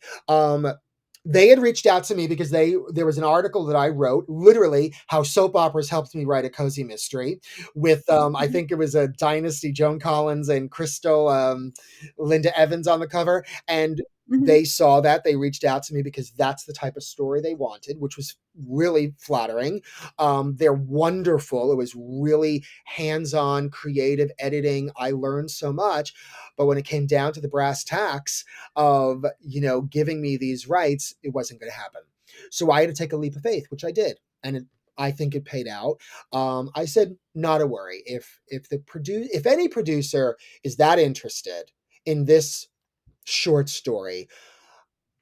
They had reached out to me because there was an article that I wrote, literally how soap operas helped me write a cozy mystery with I Mhm. think it was a Dynasty, Joan Collins and Crystal Linda Evans on the cover, and Mhm. they saw that. They reached out to me because that's the type of story they wanted, which was really flattering. They're wonderful. It was really hands-on, creative editing. I learned so much, but when it came down to the brass tacks of giving me these rights, it wasn't going to happen. So I had to take a leap of faith, which I did, and I think it paid out. I said, not a worry. If any producer is that interested in this short story,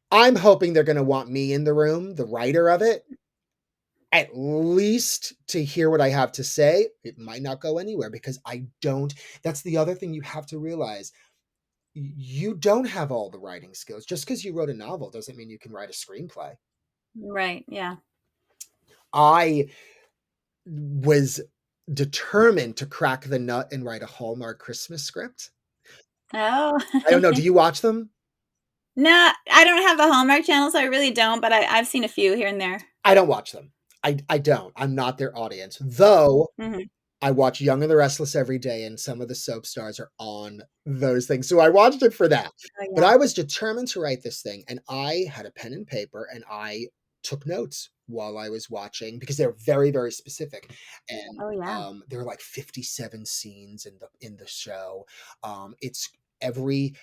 I'm hoping they're going to want me in the room, the writer of it, at least to hear what I have to say. It might not go anywhere because I don't. That's the other thing you have to realize. You don't have all the writing skills. Just because you wrote a novel doesn't mean you can write a screenplay. Right. Yeah. I was determined to crack the nut and write a Hallmark Christmas script. Oh. I don't know. Do you watch them? No, I don't have the Hallmark Channel, so I really don't, but I've seen a few here and there. I don't watch them. I don't. I'm not their audience. Though Mhm. I watch Young and the Restless every day, and some of the soap stars are on those things. So I watched it for that. Oh, But yeah. I was determined to write this thing, and I had a pen and paper, and I took notes while I was watching because they're very, very specific. And Oh, yeah. there are like 57 scenes in the show. It's every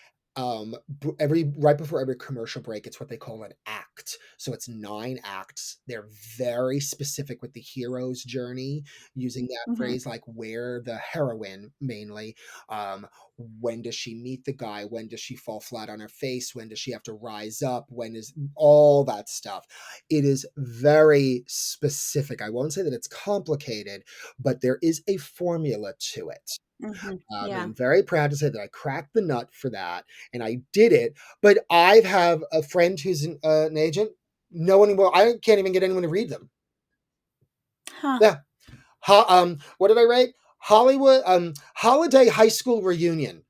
every right before every commercial break, it's what they call an act. So it's 9 acts. They're very specific with the hero's journey, using that Mhm. phrase, like where the heroine mainly, um, when does she meet the guy? When does she fall flat on her face? When does she have to rise up? When is all that stuff? It is very specific. I won't say that it's complicated, but there is a formula to it. Mhm. And Yeah. I'm very proud to say that I cracked the nut for that, and I did it. But I have a friend who's an agent. No one will. I can't even get anyone to read them. Huh. Yeah. What did I write? Hollywood holiday high school reunion.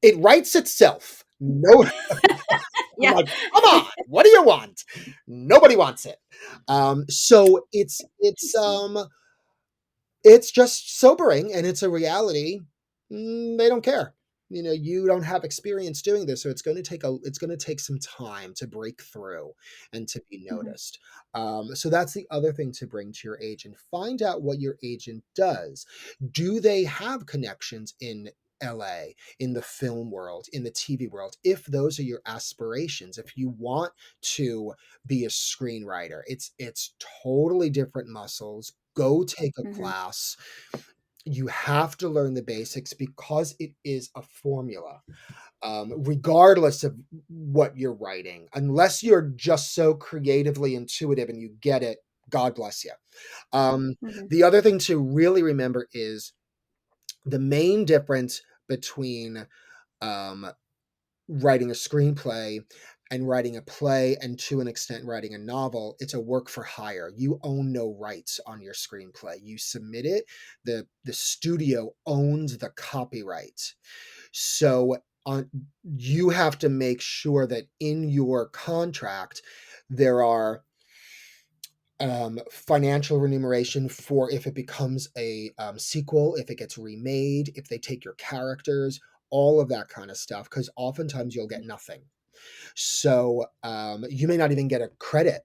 It writes itself. No, I'm Yeah. like, come on, what do you want? Nobody wants it. So it's just sobering, and it's a reality. They don't care. you don't have experience doing this, so it's going to take some time to break through and to be Mhm. noticed. So that's the other thing to bring to your agent. Find out what your agent does. Do they have connections in LA, in the film world, in the TV world? If those are your aspirations, if you want to be a screenwriter, it's totally different muscles. Go take a Mhm. class. You have to learn the basics because it is a formula, regardless of what you're writing. Unless you're just so creatively intuitive and you get it, God bless you. Um, Mhm. the other thing to really remember is the main difference between um, writing a screenplay and writing a play, and to an extent writing a novel. It's a work for hire. You own no rights on your screenplay. You submit it, the studio owns the copyright. So on, you have to make sure that in your contract there are financial remuneration for if it becomes a sequel, if it gets remade, if they take your characters, all of that kind of stuff, because oftentimes you'll get nothing. So you may not even get a credit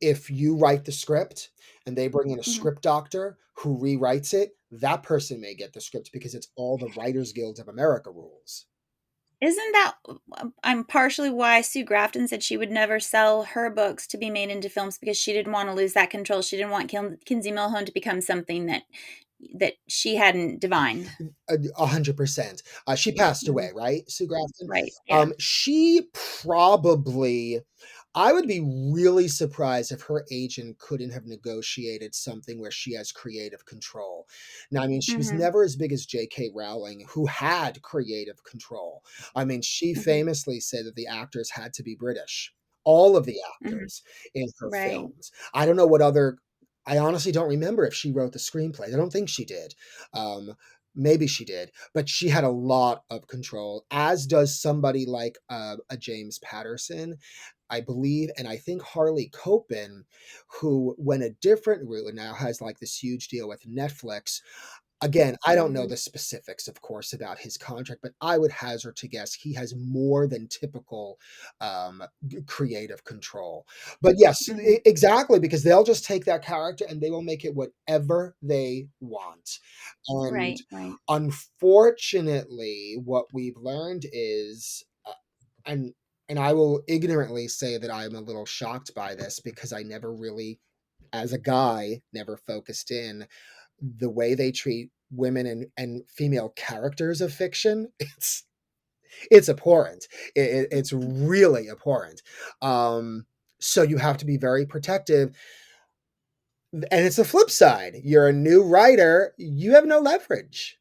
if you write the script and they bring in a Mhm. script doctor who rewrites it. That person may get the script because it's all the Writers Guild of America rules. Isn't that I'm partially why Sue Grafton said she would never sell her books to be made into films because she didn't want to lose that control. She didn't want Kinsey Millhone to become something that she hadn't divined. 100%. She passed Mhm. away, right, Sue Grafton? Right. Yeah. She probably, I would be really surprised if her agent couldn't have negotiated something where she has creative control. Now, I mean, she was Mhm. never as big as J.K. Rowling, who had creative control. I mean, she Mhm. famously said that the actors had to be British. All of the Mhm. actors in her Right. films. I don't know what other. I honestly don't remember if she wrote the screenplay. I don't think she did. Um, Maybe she did, but she had a lot of control, as does somebody like a James Patterson, I believe, and I think Harley Copen, who went a different route and now has like this huge deal with Netflix. Again, I don't know Mhm. the specifics, of course, about his contract, but I would hazard to guess he has more than typical creative control. But yes, Mhm. exactly, because they'll just take that character and they will make it whatever they want. And Right. Right. unfortunately, what we've learned is, and I will ignorantly say that I'm a little shocked by this because I never really, as a guy, never focused in the way they treat women and female characters of fiction. It's abhorrent. It's really abhorrent. Um, so you have to be very protective. And it's the flip side. You're a new writer. You have no leverage.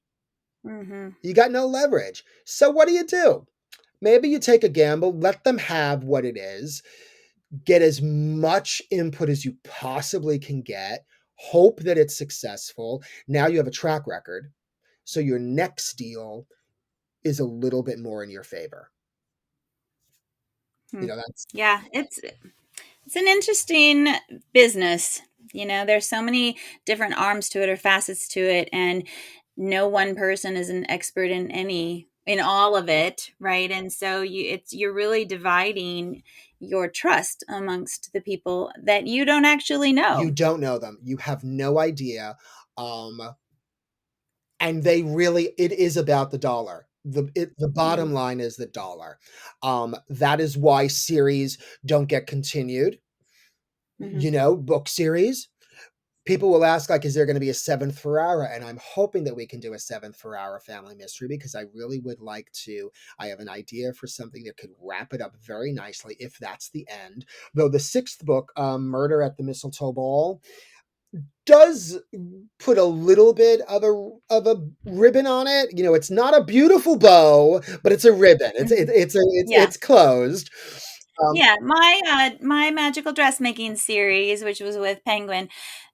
Mhm. You got no leverage. So what do? Maybe you take a gamble, let them have what it is, get as much input as you possibly can get, hope that it's successful. Now you have a track record. So your next deal is a little bit more in your favor. Hmm. That's Yeah, it's an interesting business. There's so many different arms to it or facets to it, and no one person is an expert in all of it, right? And so you're really dividing your trust amongst the people that you don't actually you know. don't know them. You have no idea. Um, and it is about the dollar. The Mhm. bottom line is the dollar. That is why series don't get continued. Mhm. Book series. People will ask, like, is there going to be a seventh Ferrara? And I'm hoping that we can do a seventh Ferrara family mystery because I really would like to. I have an idea for something that could wrap it up very nicely if that's the end. Though the sixth book, Murder at the Mistletoe Ball, does put a little bit of a ribbon on it. It's not a beautiful bow, but it's a ribbon. It's it, Mhm. it's a, it's Yeah. it's closed. Um, Yeah, my magical dressmaking series, which was with Penguin,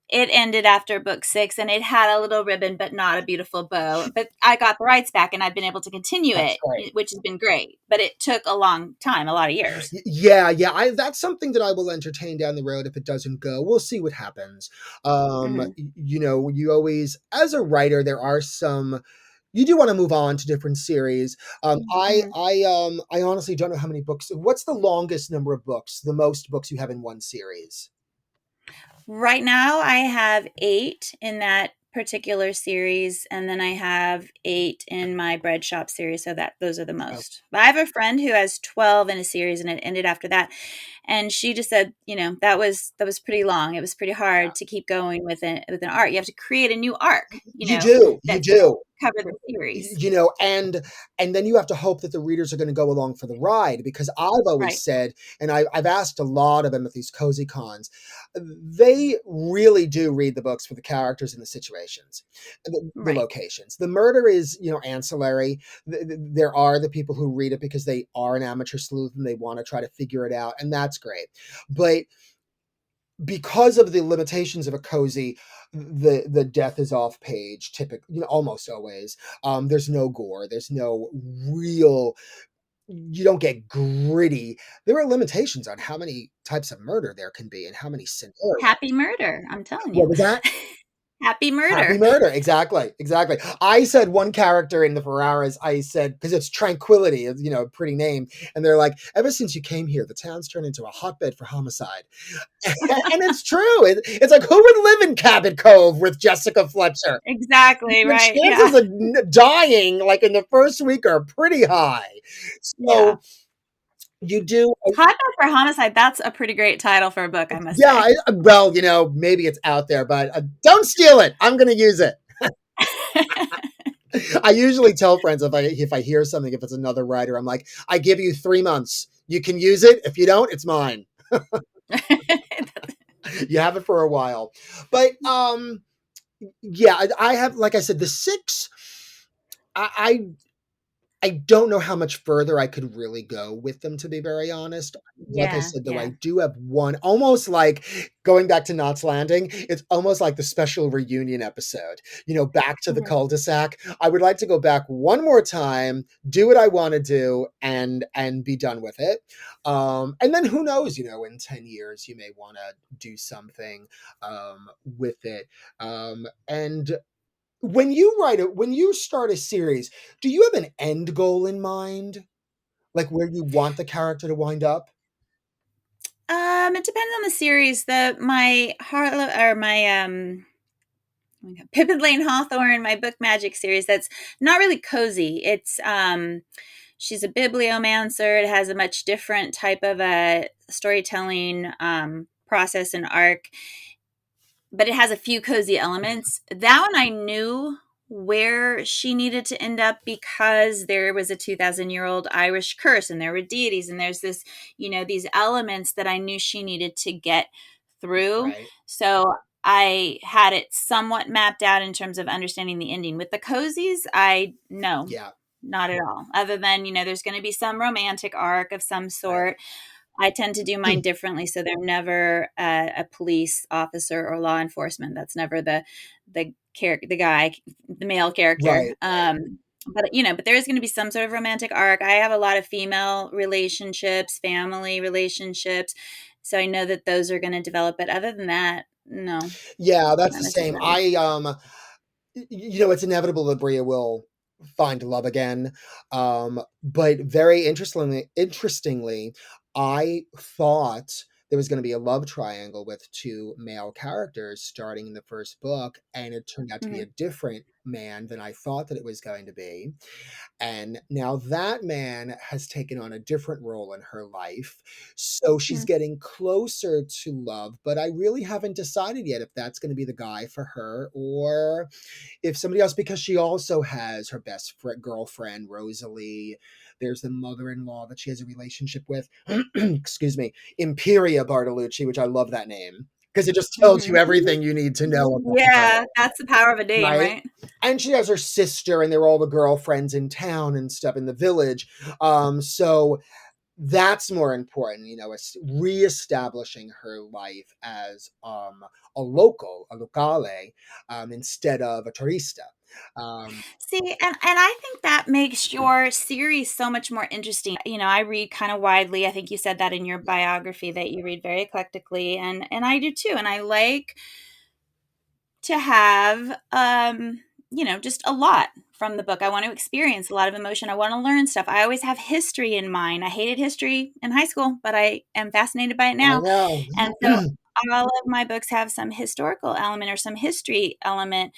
it ended after book 6, and it had a little ribbon, but not a beautiful bow. But I got the rights back, and I've been able to continue that's it, great. which has been great. But it took a long time, a lot of years. Yeah, yeah. That's something that I will entertain down the road if it doesn't go. We'll see what happens. Hmm. You always, as a writer, there are some you do want to move on to different series. Mhm. I honestly don't know how many books. What's the longest number of books? The most books you have in one series? Right now, I have 8 in that particular series, and then I have 8 in my bread shop series, so that those are the Oh, most. But I have a friend who has 12 in a series, and it ended after that, and she just said, that was pretty long. It was pretty yeah. hard to keep going with an arc. You have to create a new arc, You do. You that's gonna do. cover the series. You know, and then you have to hope that the readers are going to go along for the ride, because I've always Right, said, and I've asked a lot of them at these cozy cons, they really do read the books for the characters and the situations, the right. locations. The murder is, ancillary. There are the people who read it because they are an amateur sleuth and they want to try to figure it out, and that's great. But because of the limitations of a cozy, the death is off page, typically, almost always. There's no gore, there's no real, you don't get gritty. There are limitations on how many types of murder there can be and how many scenarios. Happy murder, I'm telling What you. was that? Happy Happy murder. murder, exactly, exactly. I said one character in the Ferraras, I said, because it's Tranquility, a pretty name, and they're like, ever since you came here, the town's turned into a hotbed for homicide. And it's true. It's like, who would live in Cabot Cove with Jessica Fletcher? Exactly, The right, yeah. chances of dying like in the first week are pretty high. Yeah. So you do, Hotbed for Homicide, that's a pretty great title for a book, I must yeah. say. Well, maybe it's out there, but don't steal it. I'm going to use it. I usually tell friends, if I hear something, if it's another writer, I'm like, I give you 3 months. You can use it. If you don't, it's mine. You have it for a while. But yeah, I have, like I said, the six. I I don't know how much further I could really go with them, to be very honest. Like I Yeah, said, though, I yeah. do have one, almost like going back to Knots Landing. It's almost like the special reunion episode, back to the Mhm. cul-de-sac. I would like to go back one more time, do what I want to do, and be done with it. And then who knows, in 10 years, you may want to do something with it. And when you start a series, do you have an end goal in mind? Like where you want the character to wind up? It depends on the series. My Harlow or my oh my God, Pippin Lane Hawthorne, my book magic series, that's not really cozy. She's a bibliomancer. It has a much different type of a storytelling process and arc, but it has a few cozy elements. That one I knew where she needed to end up because there was a 2,000-year-old Irish curse and there were deities and there's this, these elements that I knew she needed to get through. Right. So I had it somewhat mapped out in terms of understanding the ending. With the cozies, I no, Yeah. not at all. Other than, there's going to be some romantic arc of some Right. sort. I tend to do mine differently, so they're never a police officer or law enforcement. That's never the guy, the male character. Right. But there is going to be some sort of romantic arc. I have a lot of female relationships, family relationships, so I know that those are going to develop. But other than that, no, Yeah, that's not the same. necessarily. It's inevitable that Bria will find love again. But very interestingly, I thought there was going to be a love triangle with two male characters starting in the first book, and it turned out to be a Mhm. different man than I thought that it was going to be. And now that man has taken on a different role in her life. So she's Mhm. getting closer to love, but I really haven't decided yet if that's going to be the guy for her or if somebody else, because she also has her girlfriend, Rosalie. There's the mother in law that she has a relationship with. Excuse me, Imperia Bartolucci, which I love that name because it just tells you Mhm. everything you need to know about her. Yeah, that's the power of a name, Right? right? And she has her sister, and they're all the girlfriends in town and stuff in the village. So that's more important, it's reestablishing her life as a locale, instead of a turista. Um, See, and I think that makes your series so much more interesting. I read kind of widely. I think you said that in your biography that you read very eclectically, and I do too. And I like to have just a lot from the book. I want to experience a lot of emotion. I want to learn stuff. I always have history in mind. I hated history in high school, but I am fascinated by it I now. know. And so all of my books have some historical element or some history element.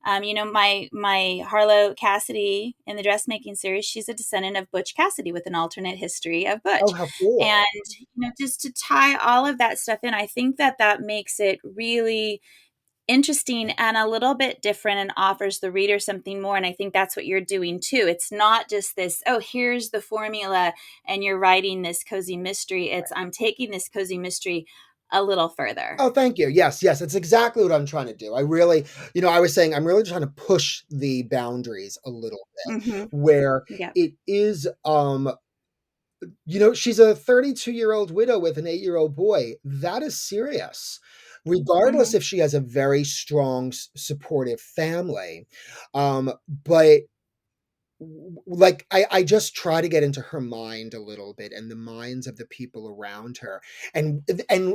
My Harlow Cassidy in the dressmaking series, she's a descendant of Butch Cassidy with an alternate history of Oh, Butch. how cool. And, just to tie all of that stuff in, I think that makes it really interesting and a little bit different and offers the reader something more. And I think that's what you're doing too. It's not just this, oh, here's the formula and you're writing this cozy mystery. It's, I'm taking this cozy mystery a little further. Oh, thank you. Yes, yes, that's exactly what I'm trying to do. I really, I was saying I'm really trying to push the boundaries a little bit Mm-hmm. where Yeah. it is she's a 32-year-old widow with an 8-year-old boy. That is serious. Regardless Mm-hmm. if she has a very strong supportive family. But like I just try to get into her mind a little bit and the minds of the people around her, and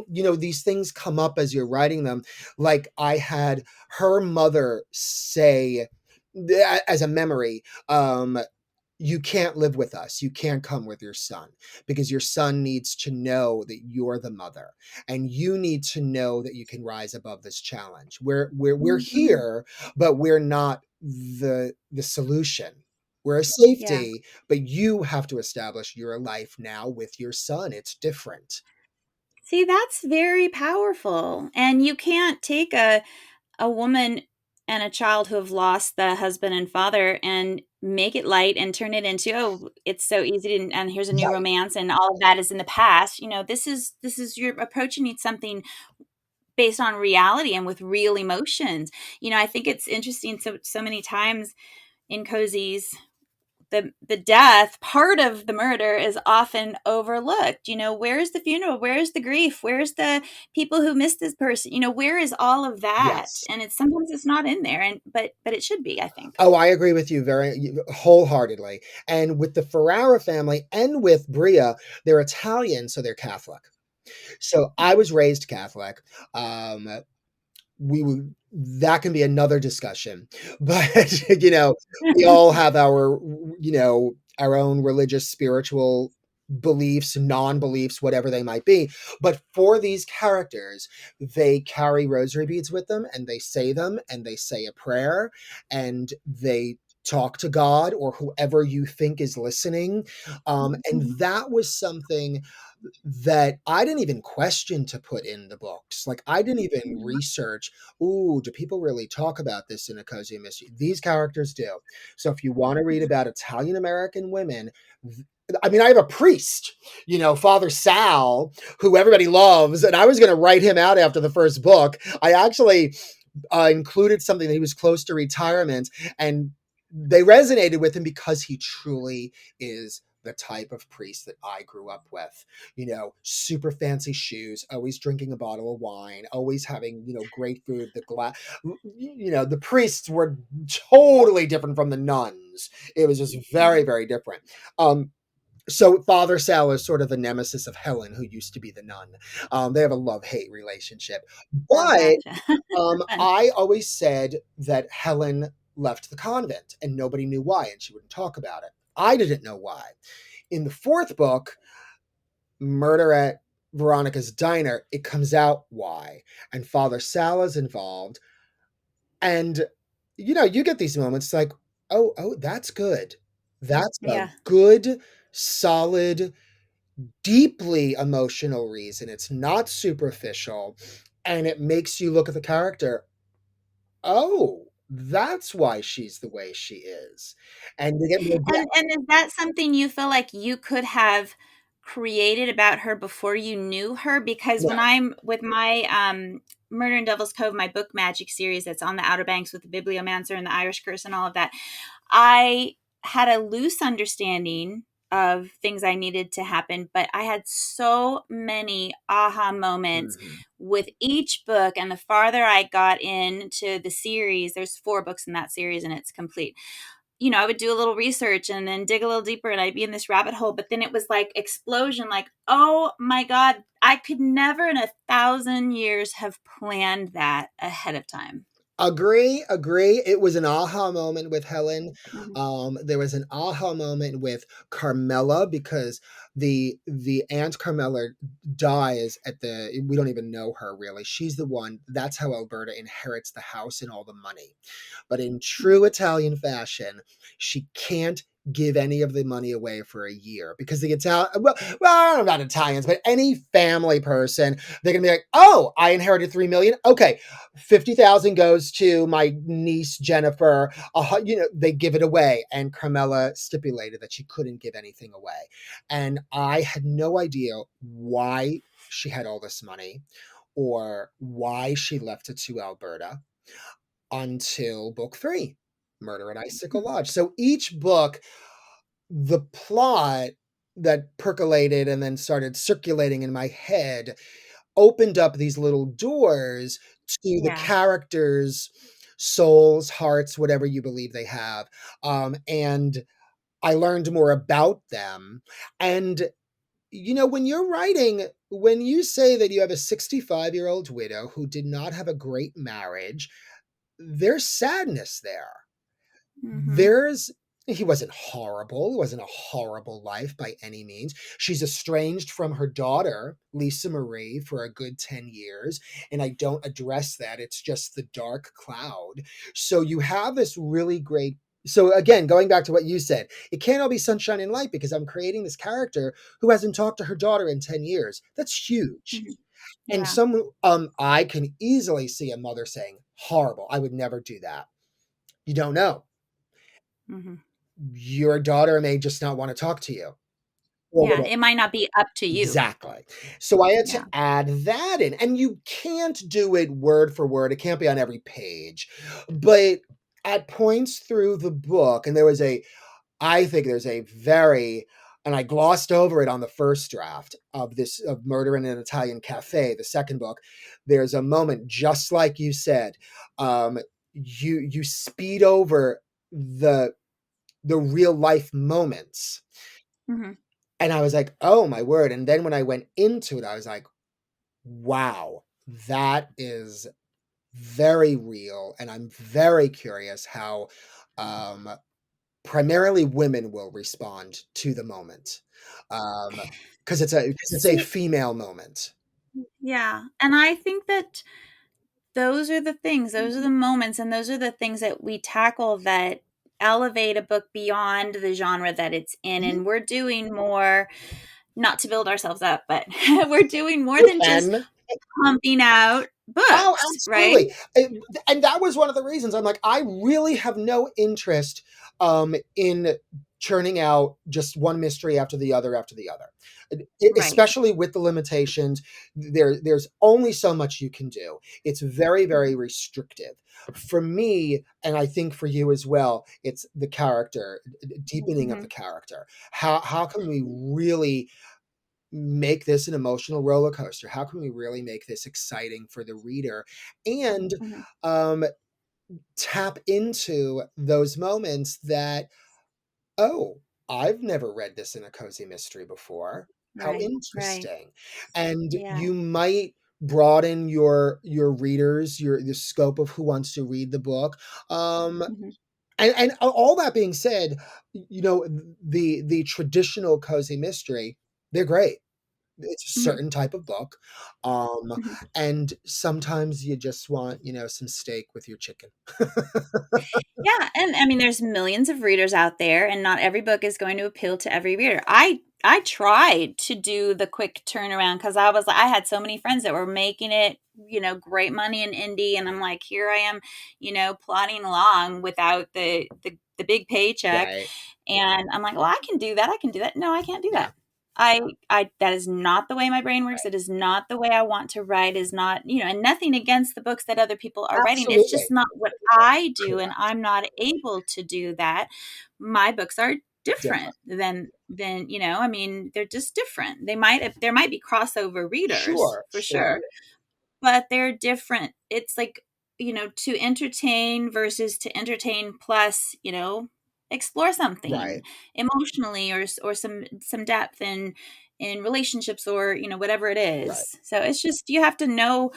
these things come up as you're writing them. Like I had her mother say as a memory, you can't live with us. You can't come with your son because your son needs to know that you're the mother, and you need to know that you can rise above this challenge. We're Mm-hmm. here, but we're not the solution. We're a Yeah. safety, but you have to establish your life now with your son. It's different. See, that's very powerful. And you can't take a woman and a child who have lost the husband and father and make it light and turn it into, oh, it's so easy to, and here's a new Right. romance and all of that is in the past. This is your approaching needs something based on reality and with real emotions. I think it's interesting, so many times in cozies, the death part of the murder is often overlooked. Where's the funeral, where's the grief, where's the people who missed this person, where is all of that? Yes. And it's sometimes it's not in there, and but it should be, I think. Oh, I agree with you very wholeheartedly. And with the Ferrara family and with Bria, they're Italian, so they're Catholic. So I was raised Catholic. Um, we would that can be another discussion, but we all have our own religious, spiritual beliefs, non-beliefs, whatever they might be. But for these characters, they carry rosary beads with them, and they say them, and they say a prayer, and they talk to God or whoever you think is listening. And Mhm. that was something that I didn't even question to put in the books. Like I didn't even Yeah. research, ooh, do people really talk about this in a cozy mystery? These characters do. So if you want to read about Italian American women, I mean, I have a priest, Father Sal, who everybody loves, and I was going to write him out after the first book. I actually included something that he was close to retirement, and they resonated with him because he truly is the type of priest that I grew up with. Super fancy shoes, always drinking a bottle of wine, always having, great food, the priests were totally different from the nuns. It was just very, very different. So Father Sal is sort of the nemesis of Helen, who used to be the nun. They have a love-hate relationship. Oh, But gotcha. Fun. I always said that Helen left the convent and nobody knew why, and she wouldn't talk about it. I didn't know why. In the fourth book, Murder at Veronica's Diner, it comes out why. And Father Sal is involved. And, you get these moments like, oh, that's good. That's a Yeah. good, solid, deeply emotional reason. It's not superficial. And it makes you look at the character. Oh, that's why she's the way she is. And to get more And is that something you feel like you could have created about her before you knew her? Because when no. I'm with my Murder in Devil's Cove, my book magic series that's on the Outer Banks with the Bibliomancer and the Irish Curse and all of that, I had a loose understanding of things I needed to happen, but I had so many aha moments Mhm. with each book. And the farther I got into the series, there's 4 books in that series and it's complete. I would do a little research and then dig a little deeper and I'd be in this rabbit hole. But then it was like explosion, like, oh my God, I could never in 1,000 years have planned that ahead of time. Agree, agree. It was an aha moment with Helen. Mhm. There was an aha moment with Carmela because the Aunt Carmela dies at the we don't even know her really. She's the one, that's how Alberta inherits the house and all the money. But in Mhm. true Italian fashion, she can't give any of the money away for a year because the Italian, well, I don't know about Italians, but any family person, they're gonna be like, oh, I inherited 3 million. Okay, 50,000 goes to my niece Jennifer. They give it away, and Carmela stipulated that she couldn't give anything away, and I had no idea why she had all this money or why she left it to Alberta until book three, Murder at Icicle Mhm. Lodge. So each book, the plot that percolated and then started circulating in my head opened up these little doors to the Yeah. characters' souls, hearts, whatever you believe they have. And I learned more about them. And, when you're writing, when you say that you have a 65-year-old widow who did not have a great marriage, there's sadness there. Mhm. There's He wasn't horrible. It wasn't a horrible life by any means. She's estranged from her daughter, Lisa Marie, for a good 10 years. And I don't address that. It's just the dark cloud. So you have this really great. So again, going back to what you said, it can't all be sunshine and light because I'm creating this character who hasn't talked to her daughter in 10 years. That's huge. Mhm. And Yeah. I can easily see a mother saying, horrible. I would never do that. You don't know. Mhm. Your daughter may just not want to talk to you. Or Yeah, whatever. it might not be up to you. Exactly. So I had to Yeah. add that in. And you can't do it word for word. It can't be on every page. But at points through the book, and I think there's a very, and I glossed over it on the first draft of Murder in an Italian Cafe, the second book. There's a moment, just like you said, um, you speed over the real life moments. Mhm. And I was like, "Oh my word." And then when I went into it, I was like, "Wow, that is very real." And I'm very curious how um, primarily women will respond to the moment. Um, because it's a See, female moment. yeah, and I think that those are the things, those are the moments, and those are the things that we tackle that elevate a book beyond the genre that it's in, Mhm. and we're doing more, not to build ourselves up, but we're doing more You than just can. pumping out Oh, books, right? absolutely. And that was one of the reasons I'm like, I really have no interest in churning out just one mystery after the other after the other. Right. Especially with the limitations, there's only so much you can do. It's very, very Mhm. restrictive. For me, and I think for you as well, it's the character, deepening of the Mhm. character. How can we really make this an emotional roller coaster? How can we really make this exciting for the reader and Mhm. um, tap into those moments that, oh, I've never read this in a cozy mystery before. How Right. Right. interesting. And Yeah. you might broaden your readers, your the scope of who wants to read the book. Um, Mhm. and all that being said, the traditional cozy mystery, they're great. It's a Mhm. certain type of book, um, Mhm. and sometimes you just want, some steak with your chicken. Yeah, and I mean, there's millions of readers out there, and not every book is going to appeal to every reader. I tried to do the quick turnaround because I had so many friends that were making it, great money in indie, and I'm like, here I am, plodding along without the big paycheck, Right. and I'm like, well, I can do that. I can do that. No, I can't do Yeah. that. I that is not the way my brain works. Right. It is not the way I want to write. Is not, and nothing against the books that other people are writing. It's Absolutely. just not what I do, and Correct. I'm not able to do that. My books are different Different. than, I mean, they're just different. There might be crossover readers Sure, for sure. sure, but they're different. It's like, to entertain versus to entertain plus, explore something Right, emotionally or some depth in relationships or, whatever it right. is. So it's just you have to know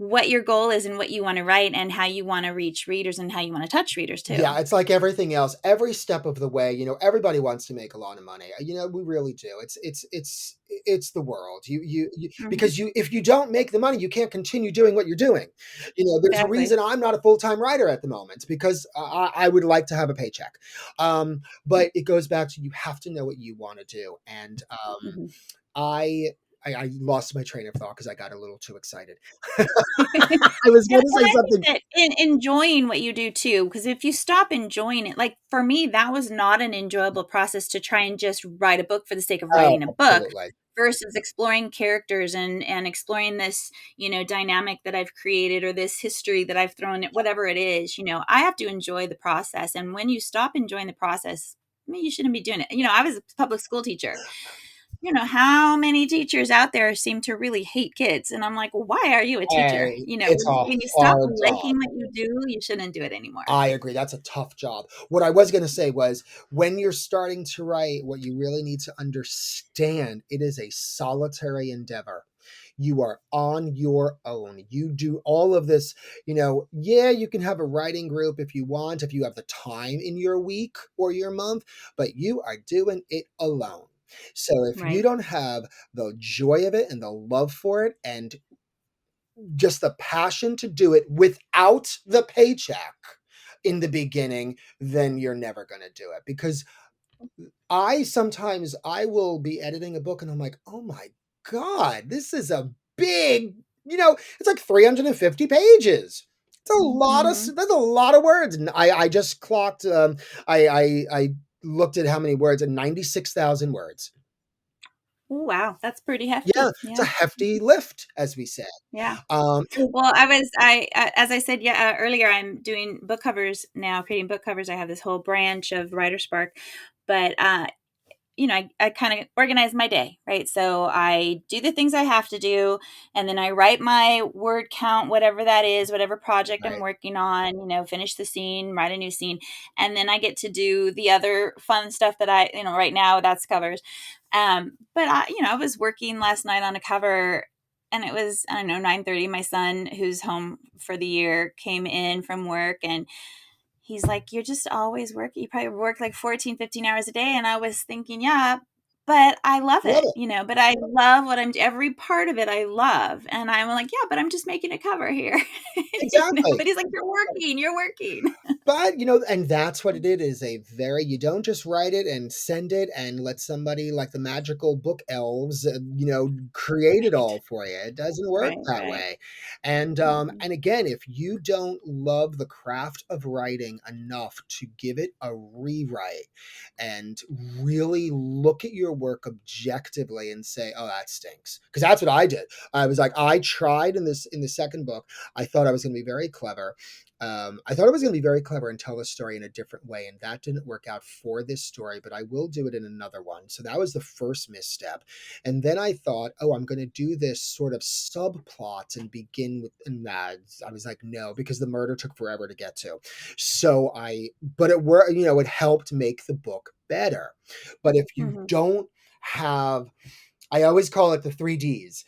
what your goal is and what you want to write and how you want to reach readers and how you want to touch readers too. Yeah, it's like everything else. Every step of the way, everybody wants to make a lot of money. We really do. It's the world. Mhm. Because if you don't make the money, you can't continue doing what you're doing. There's a Exactly. reason I'm not a full-time writer at the moment because I would like to have a paycheck. But it goes back to you have to know what you want to do. And Mhm. I I lost my train of thought because I got a little too excited. I was And going to say I think something. that enjoying what you do too, because if you stop enjoying it, like for me, that was not an enjoyable process to try and just write a book for the sake of Oh, writing a book absolutely. versus exploring characters and exploring this, dynamic that I've created or this history that I've thrown at whatever it is, I have to enjoy the process. And when you stop enjoying the process, I mean, you shouldn't be doing it. I was a public school teacher. How many teachers out there seem to really hate kids? And I'm like, well, why are you a teacher? It's a When you stop hard job. liking what you do, you shouldn't do it anymore. I agree. That's a tough job. What I was going to say was when you're starting to write, what you really need to understand, it is a solitary endeavor. You are on your own. You do all of this, yeah, you can have a writing group if you want, if you have the time in your week or your month, but you are doing it alone. So if you Right. don't have the joy of it and the love for it and just the passion to do it without the paycheck in the beginning, then you're never going to do it. Because I will be editing a book and I'm like, oh my God, this is a big, it's like 350 pages. It's a lot of, Mhm. that's a lot of words. And I just clocked, I looked at how many words and 96,000 words. Ooh, wow, that's pretty Yeah, hefty. it's a Yeah. hefty lift, as we say. Yeah. And Well, as I said, yeah, earlier, I'm doing book covers now, creating book covers. I have this whole branch of Writer Spark, but I kind of organize my day, right? So I do the things I have to do, and then I write my word count, whatever that is, whatever project I'm right. working on, finish the scene, write a new scene. And then I get to do the other fun stuff that right now that's covers. But I was working last night on a cover and it was, I don't know, 9:30. My son, who's home for the year, came in from work and he's like, you're just always working. You probably work like 14, 15 hours a day. And I was thinking, yeah, but I love Love it, it. but I love every part of it I love. And I'm like, yeah, but I'm just making a cover here. Exactly. But he's like, you're working. But, and that's what it is a very, you don't just write it and send it and let somebody like the magical book elves, create it all for you. It doesn't work Right, that right. way. And, Mhm. and again, if you don't love the craft of writing enough to give it a rewrite and really look at your work objectively and say, oh, that stinks. Because that's what I did. I was like, I tried in the second book. I thought I was going to be very clever. I thought I was going to be very clever and tell the story in a different way, and that didn't work out for this story, but I will do it in another one. So that was the first misstep. And then I thought, oh, I'm going to do this sort of subplot and begin with, and that I was like, no, because the murder took forever to get to. But it were, it helped make the book better. But if you Mhm. don't have, I always call it the 3 Ds,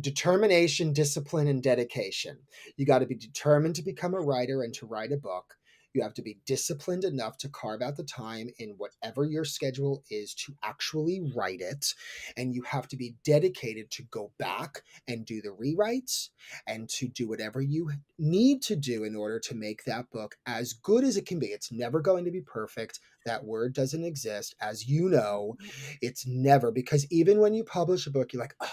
determination, discipline, and dedication. You got to be determined to become a writer and to write a book. You have to be disciplined enough to carve out the time in whatever your schedule is to actually write it. And you have to be dedicated to go back and do the rewrites and to do whatever you need to do in order to make that book as good as it can be. It's never going to be perfect. That word doesn't exist. As you know, it's never, because even when you publish a book, you're like, oh,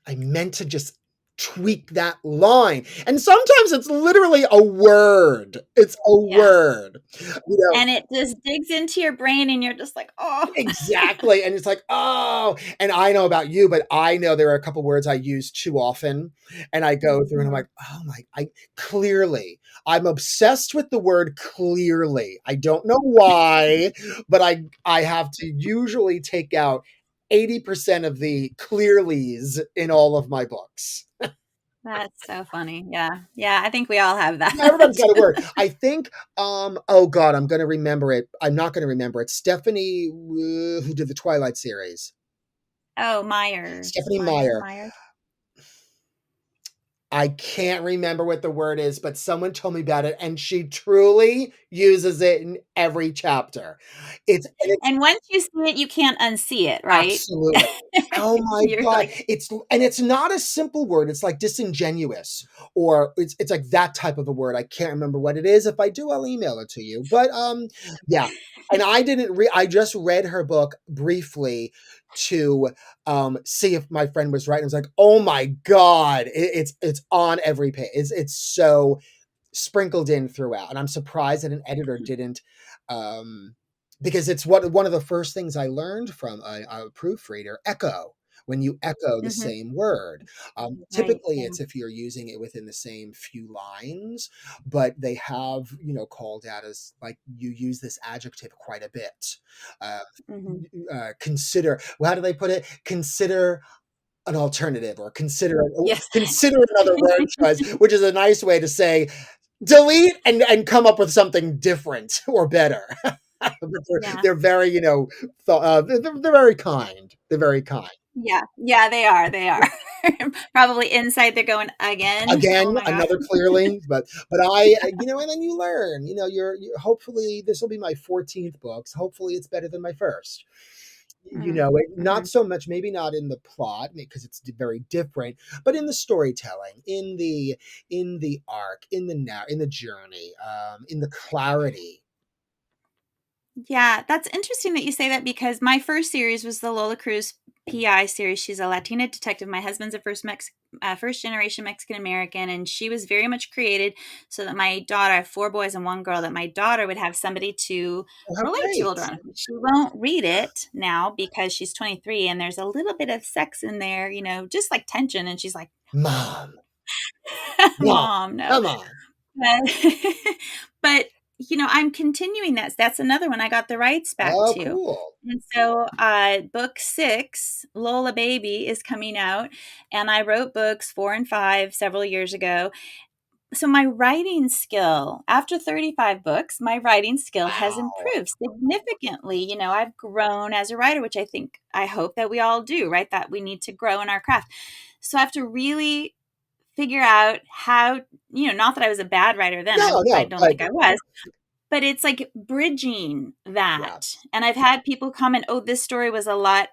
I meant to just tweak that line. And sometimes it's literally a word. It's a Yeah. word. You know, And it just digs into your brain and you're just like, oh. exactly. And it's like, oh, and I know about you, but I know there are a couple words I use too often. And I go through and I'm Mhm. like, oh my, clearly, I'm obsessed with the word clearly. I don't know why, but I have to usually take out 80% of the clearlies in all of my books. That's so funny. Yeah. Yeah, I think we all have that. Yeah, everybody's got a word. I think, oh God, I'm going to remember it. I'm not going to remember it. Stephanie, who did the Twilight series. Oh, Stephanie Meyer. Myers. I can't remember what the word is, but someone told me about it, and she truly uses it in every chapter. It's And once you see it, you can't unsee it, right? absolutely. Oh my You're god, like, it's not a simple word, it's like disingenuous, or it's like that type of a word. I can't remember what it is. If I do, I'll email it to you. But, yeah, and I just read her book briefly to, see if my friend was right, and I was like, "Oh my god, it's on every page." It's so sprinkled in throughout. And I'm surprised that an editor didn't, um, because it's one of the first things I learned from a proofreader, echo. When you echo the mhm, same word, right, typically yeah, it's if you're using it within the same few lines, but they have, called out as like you use this adjective quite a bit. Uh, mhm, consider, well, how do they put it? Consider an alternative, or yes. consider another word choice, which is a nice way to say delete and come up with something different or better. But Yeah, they're very, they're very kind. They're very kind. yeah, yeah, they are. Probably inside they're going, "Again? Oh Again, my god." another clearly, but and then you learn. You're hopefully this will be my 14th books. Hopefully, it's better than my first. Mm, Not mhm. so much, maybe not in the plot because it's very different, but in the storytelling, in the arc, in the journey, in the clarity. Yeah, that's interesting that you say that because my first series was the Lola Cruz PI series. She's a Latina detective. My husband's a first generation Mexican American, and she was very much created so that my daughter, I have 4 boys and 1 girl, that my daughter would have somebody to Oh, how relate to great, older on. She won't read it now because she's 23 and there's a little bit of sex in there, just like tension. And she's like, mom, mom, Mom, no. come on. But but, I'm continuing that. That's another one I got the rights back Oh, to. cool. And so, book 6, Lola Baby, is coming out, and I wrote books 4 and 5 several years ago. So my writing skill, after 35 books, my writing skill has Wow. improved significantly. I've grown as a writer, which I hope that we all do, right? That we need to grow in our craft. So I have to really figure out how, not that I was a bad writer then, No, I no, don't but think I was, but it's like bridging yeah, that. And I've had people comment, "Oh, this story was a lot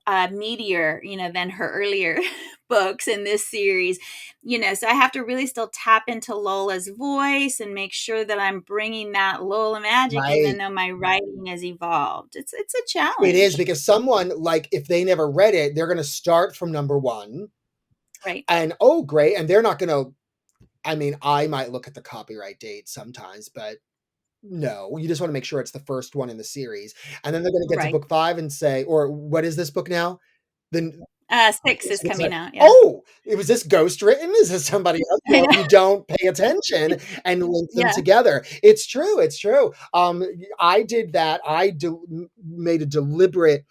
meatier, than her earlier books in this series." So I have to really still tap into Lola's voice and make sure that I'm bringing that Lola magic, even right. though my writing has evolved. It's a It is challenge, because someone, like, if they never read it, they're going to start from number one, right? and oh, great, and they're not going to. I mean, I might look at the copyright date sometimes, but no, you just want to make sure it's the first one in the series. And then they're going to get to Right. book 5 and say, or what is this book now? Then 6 is it's like, coming out. Yeah. oh, was this ghost written? Is this somebody else? I If you know. don't pay attention and link them Yeah. together, it's true. It's true. I did that. Made a deliberate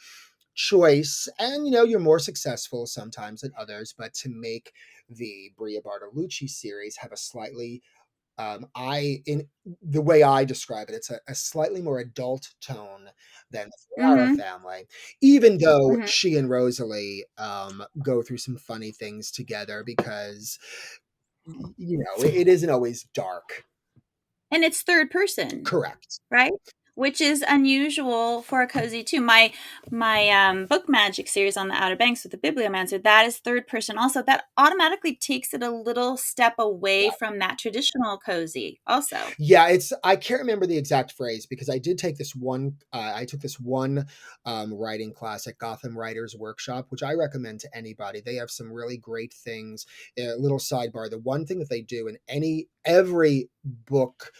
choice, and you're more successful sometimes than others, but to make the Bria Bartolucci series have a slightly, I in the way I describe it, it's a slightly more adult tone than the Ferrara Mhm. family, even though Mhm. she and Rosalie, go through some funny things together because it isn't always dark. And it's third person, Correct. right? Which is unusual for a cozy too. My book magic series on the Outer Banks with the Bibliomancer, that is third person also. That automatically takes it a little step away from that traditional cozy also. Yeah, I can't remember the exact phrase because I took this one, writing class at Gotham Writers Workshop, which I recommend to anybody. They have some really great things. A little sidebar, the one thing that they do in every book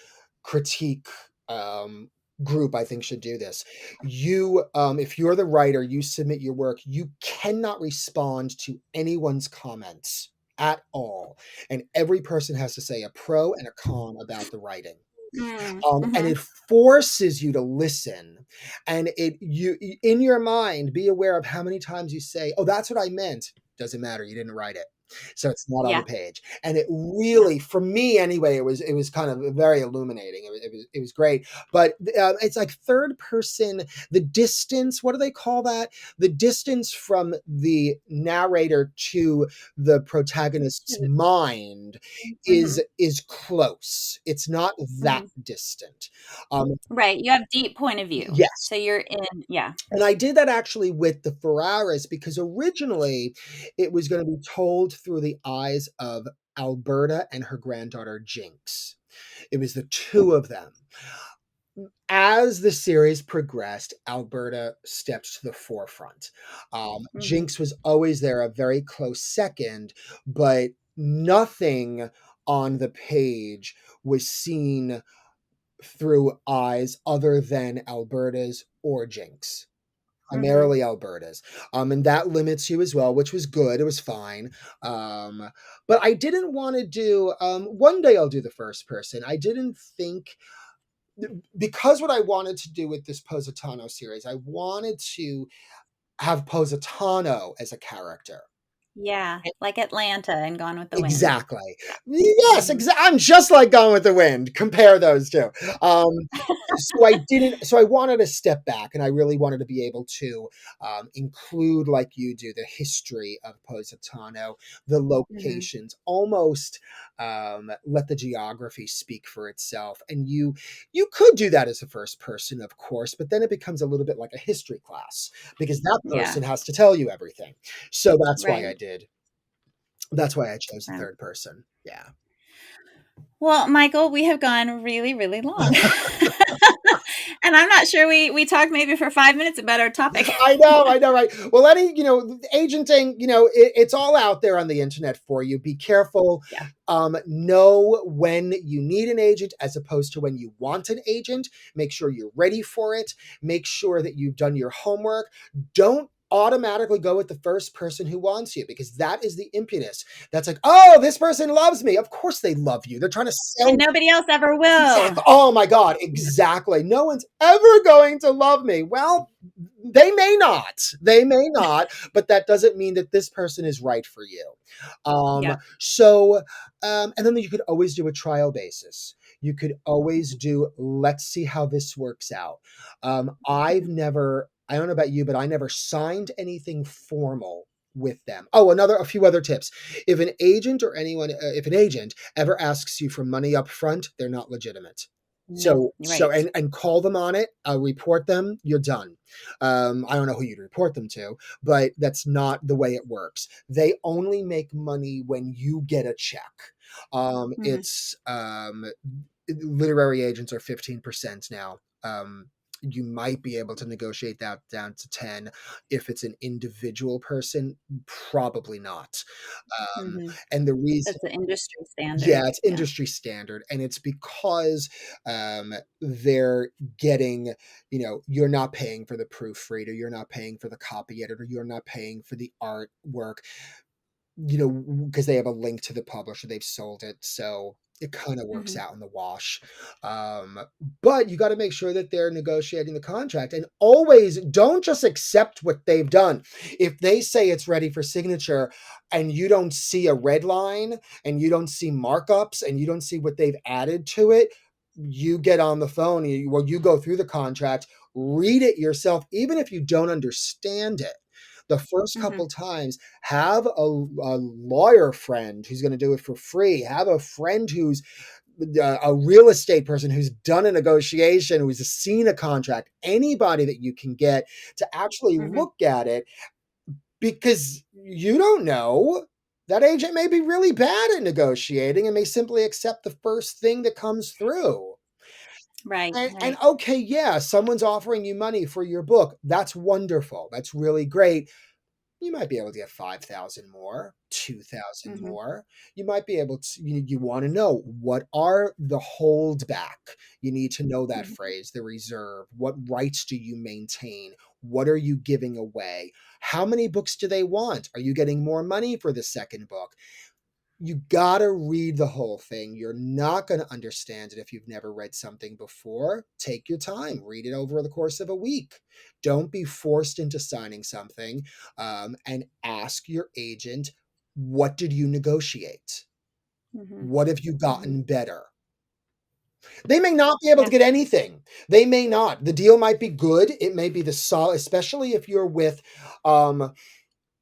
critique, um, group, I think, should do this. If you're the writer, you submit your work, you cannot respond to anyone's comments at all, and every person has to say a pro and a con about the writing. Mm, And mhm. it forces you to listen, and in your mind, be aware of how many times you say, "Oh, that's what I meant." Doesn't matter. You didn't write it. so it's not on the Yeah. page. And it Yeah. really, for me anyway, it was kind of very illuminating. It was great. But it's like third person, the distance. What do they call that? The distance from the narrator to the protagonist's mind Hmm. is close. It's not that Hmm. distant. Um, Right. You have deep point of view. yes. So you're in, yeah. And I did that actually with the Ferraras because originally it was going to be told through the eyes of Alberta and her granddaughter Jinx. It was the two of them. As the series progressed, Alberta stepped to the forefront. Hmm. Jinx was always there, a very close second, but nothing on the page was seen through eyes other than Alberta's or Jinx, Hmm. primarily Alberta's. And that limits you as well, which was good. It was fine. But I didn't want to do, one day I'll do the first person. I didn't think, because what I wanted to do with this Positano series, I wanted to have Positano as a character. Yeah. Like Atlanta and Gone with the Wind. Exactly. Yes, Hmm. I'm just like Gone with the Wind. Compare those two. Um, so I wanted to step back and I really wanted to be able to include, like you do, the history of Positano, the Hmm. locations, almost let the geography speak for itself. And you could do that as a first person, of course, but then it becomes a little bit like a history class because that Yeah. person has to tell you everything. So Right. that's why I chose the Right. third person. Yeah. Well, Michael, we have gone really, really long. And I'm not sure we talked maybe for 5 minutes about our topic. I know, right? Well, agenting, it's all out there on the internet for you. Be careful. Yeah. Know when you need an agent as opposed to when you want an agent. Make sure you're ready for it. Make sure that you've done your homework. Don't automatically go with the first person who wants you because that is the impetus. That's like, oh, this person loves me. Of course they love you. They're trying to And sell. nobody else ever will. Exactly. Oh my God. Yeah. Exactly. No one's ever going to love me. Well, they may not. They may not, but that doesn't mean that this person is right for you. Yeah. And then you could always do a trial basis. You could always do, let's see how this works out. Mhm. I don't know about you, but I never signed anything formal with them. Oh, a few other tips. If an agent ever asks you for money up front, they're not legitimate. No, So, you're so right. and call them on it. Report them. You're done. I don't know who you'd report them to, but that's not the way it works. They only make money when you get a check. Mhm. It's literary agents are 15% now. You might be able to negotiate that down to 10 if it's an individual person, probably not. Mhm. And the reason, That's the industry yeah, standard. it's Yeah. industry standard, and it's because they're getting, you're not paying for the proofreader, you're not paying for the copy editor, you're not paying for the artwork, because they have a link to the publisher, they've sold it, so it kind of works Mhm. out in the wash. Um, but you got to make sure that they're negotiating the contract, and always don't just accept what they've done. If they say it's ready for signature, and you don't see a red line, and you don't see markups, and you don't see what they've added to it, you get on the phone, you go through the contract, read it yourself, even if you don't understand it. The first Mhm. couple times, have a lawyer friend who's going to do it for free. Have a friend who's a real estate person who's done a negotiation, who's seen a contract, anybody that you can get to actually Mhm. look at it, because you don't know. That agent may be really bad at negotiating and may simply accept the first thing that comes through. Right, And right. okay, yeah, someone's offering you money for your book. That's wonderful. That's really great. You might be able to get 5,000 more, 2,000 Mhm. more. You might be able to, you want to know, what are the holdback? You need to know that Mhm. phrase, the reserve. What rights do you maintain? What are you giving away? How many books do they want? Are you getting more money for the second book? You gotta read the whole thing. You're not gonna understand it if you've never read something before. Take your time, read it over the course of a week. Don't be forced into signing something, and ask your agent. What did you negotiate? Mm-hmm. What have you Mm-hmm. gotten better? They may not be able Yeah. to get anything. They may not. The deal might be good. It may be the solid, especially if you're with,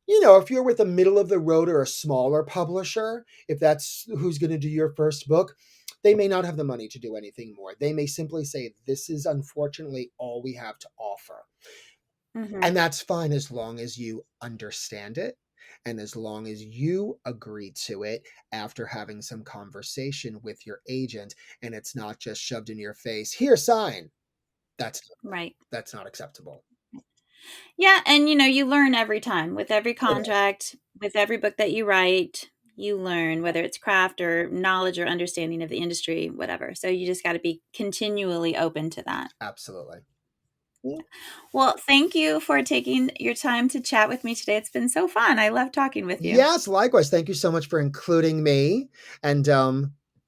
if you're with a middle of the road or a smaller publisher, if that's who's going to do your first book, they may not have the money to do anything more. They may simply say, this is unfortunately all we have to offer. Mm-hmm. And that's fine as long as you understand it and as long as you agree to it after having some conversation with your agent and it's not just shoved in your face. Here, sign. That's Right. that's not acceptable. Yeah, and you learn every time with every It is. contract, with every book that you write, you learn whether it's craft or knowledge or understanding of the industry, whatever. So you just got to be continually open to that. Absolutely. Yeah. Well, thank you for taking your time to chat with me today. It's been so fun. I love talking with you. Yes, likewise. Thank you so much for including me and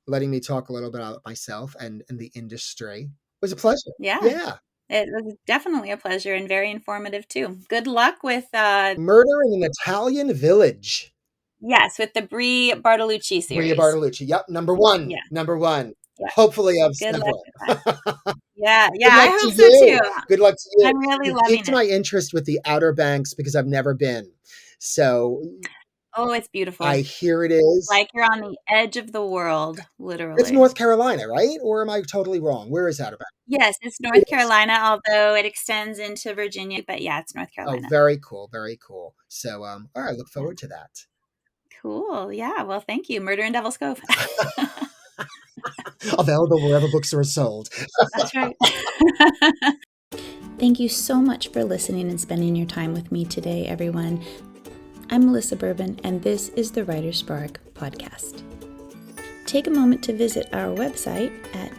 letting me talk a little bit about myself and the industry. It was a pleasure. Yeah, Yeah. it was definitely a pleasure and very informative too. Good luck with Murder in an Italian Village. yes, with the Brie Bartolucci Bria series. Bartolucci. Yep, number one. Yeah, Number one. yeah. Hopefully of Good luck several. with that. Yeah, yeah, Good I luck to hope so too. you. Good luck to you. I'm really You loving piqued it. my interest with the Outer Banks because I've never been. So Oh, it's I beautiful. hear it It's is. like you're on the edge of the world, It's literally. North Carolina, right? Or am I totally wrong? Where is Outer Banks? Yes, it's It North is. Carolina, although it extends into Virginia, but yeah, it's North Oh, Carolina. very cool. Very cool. So all right, look Yeah. forward to that. Cool. Yeah. Well, thank you. Murder in Devil's Cove. Available wherever books are sold. That's right. Thank you so much for listening and spending your time with me today, everyone. I'm Melissa Bourbon, and this is the Writer's Spark podcast. Take a moment to visit our website at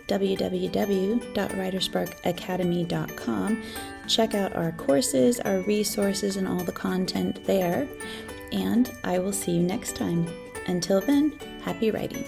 www.writersparkacademy.com. Check out our courses, our resources, and all the content there. And I will see you next time. Until then, happy writing.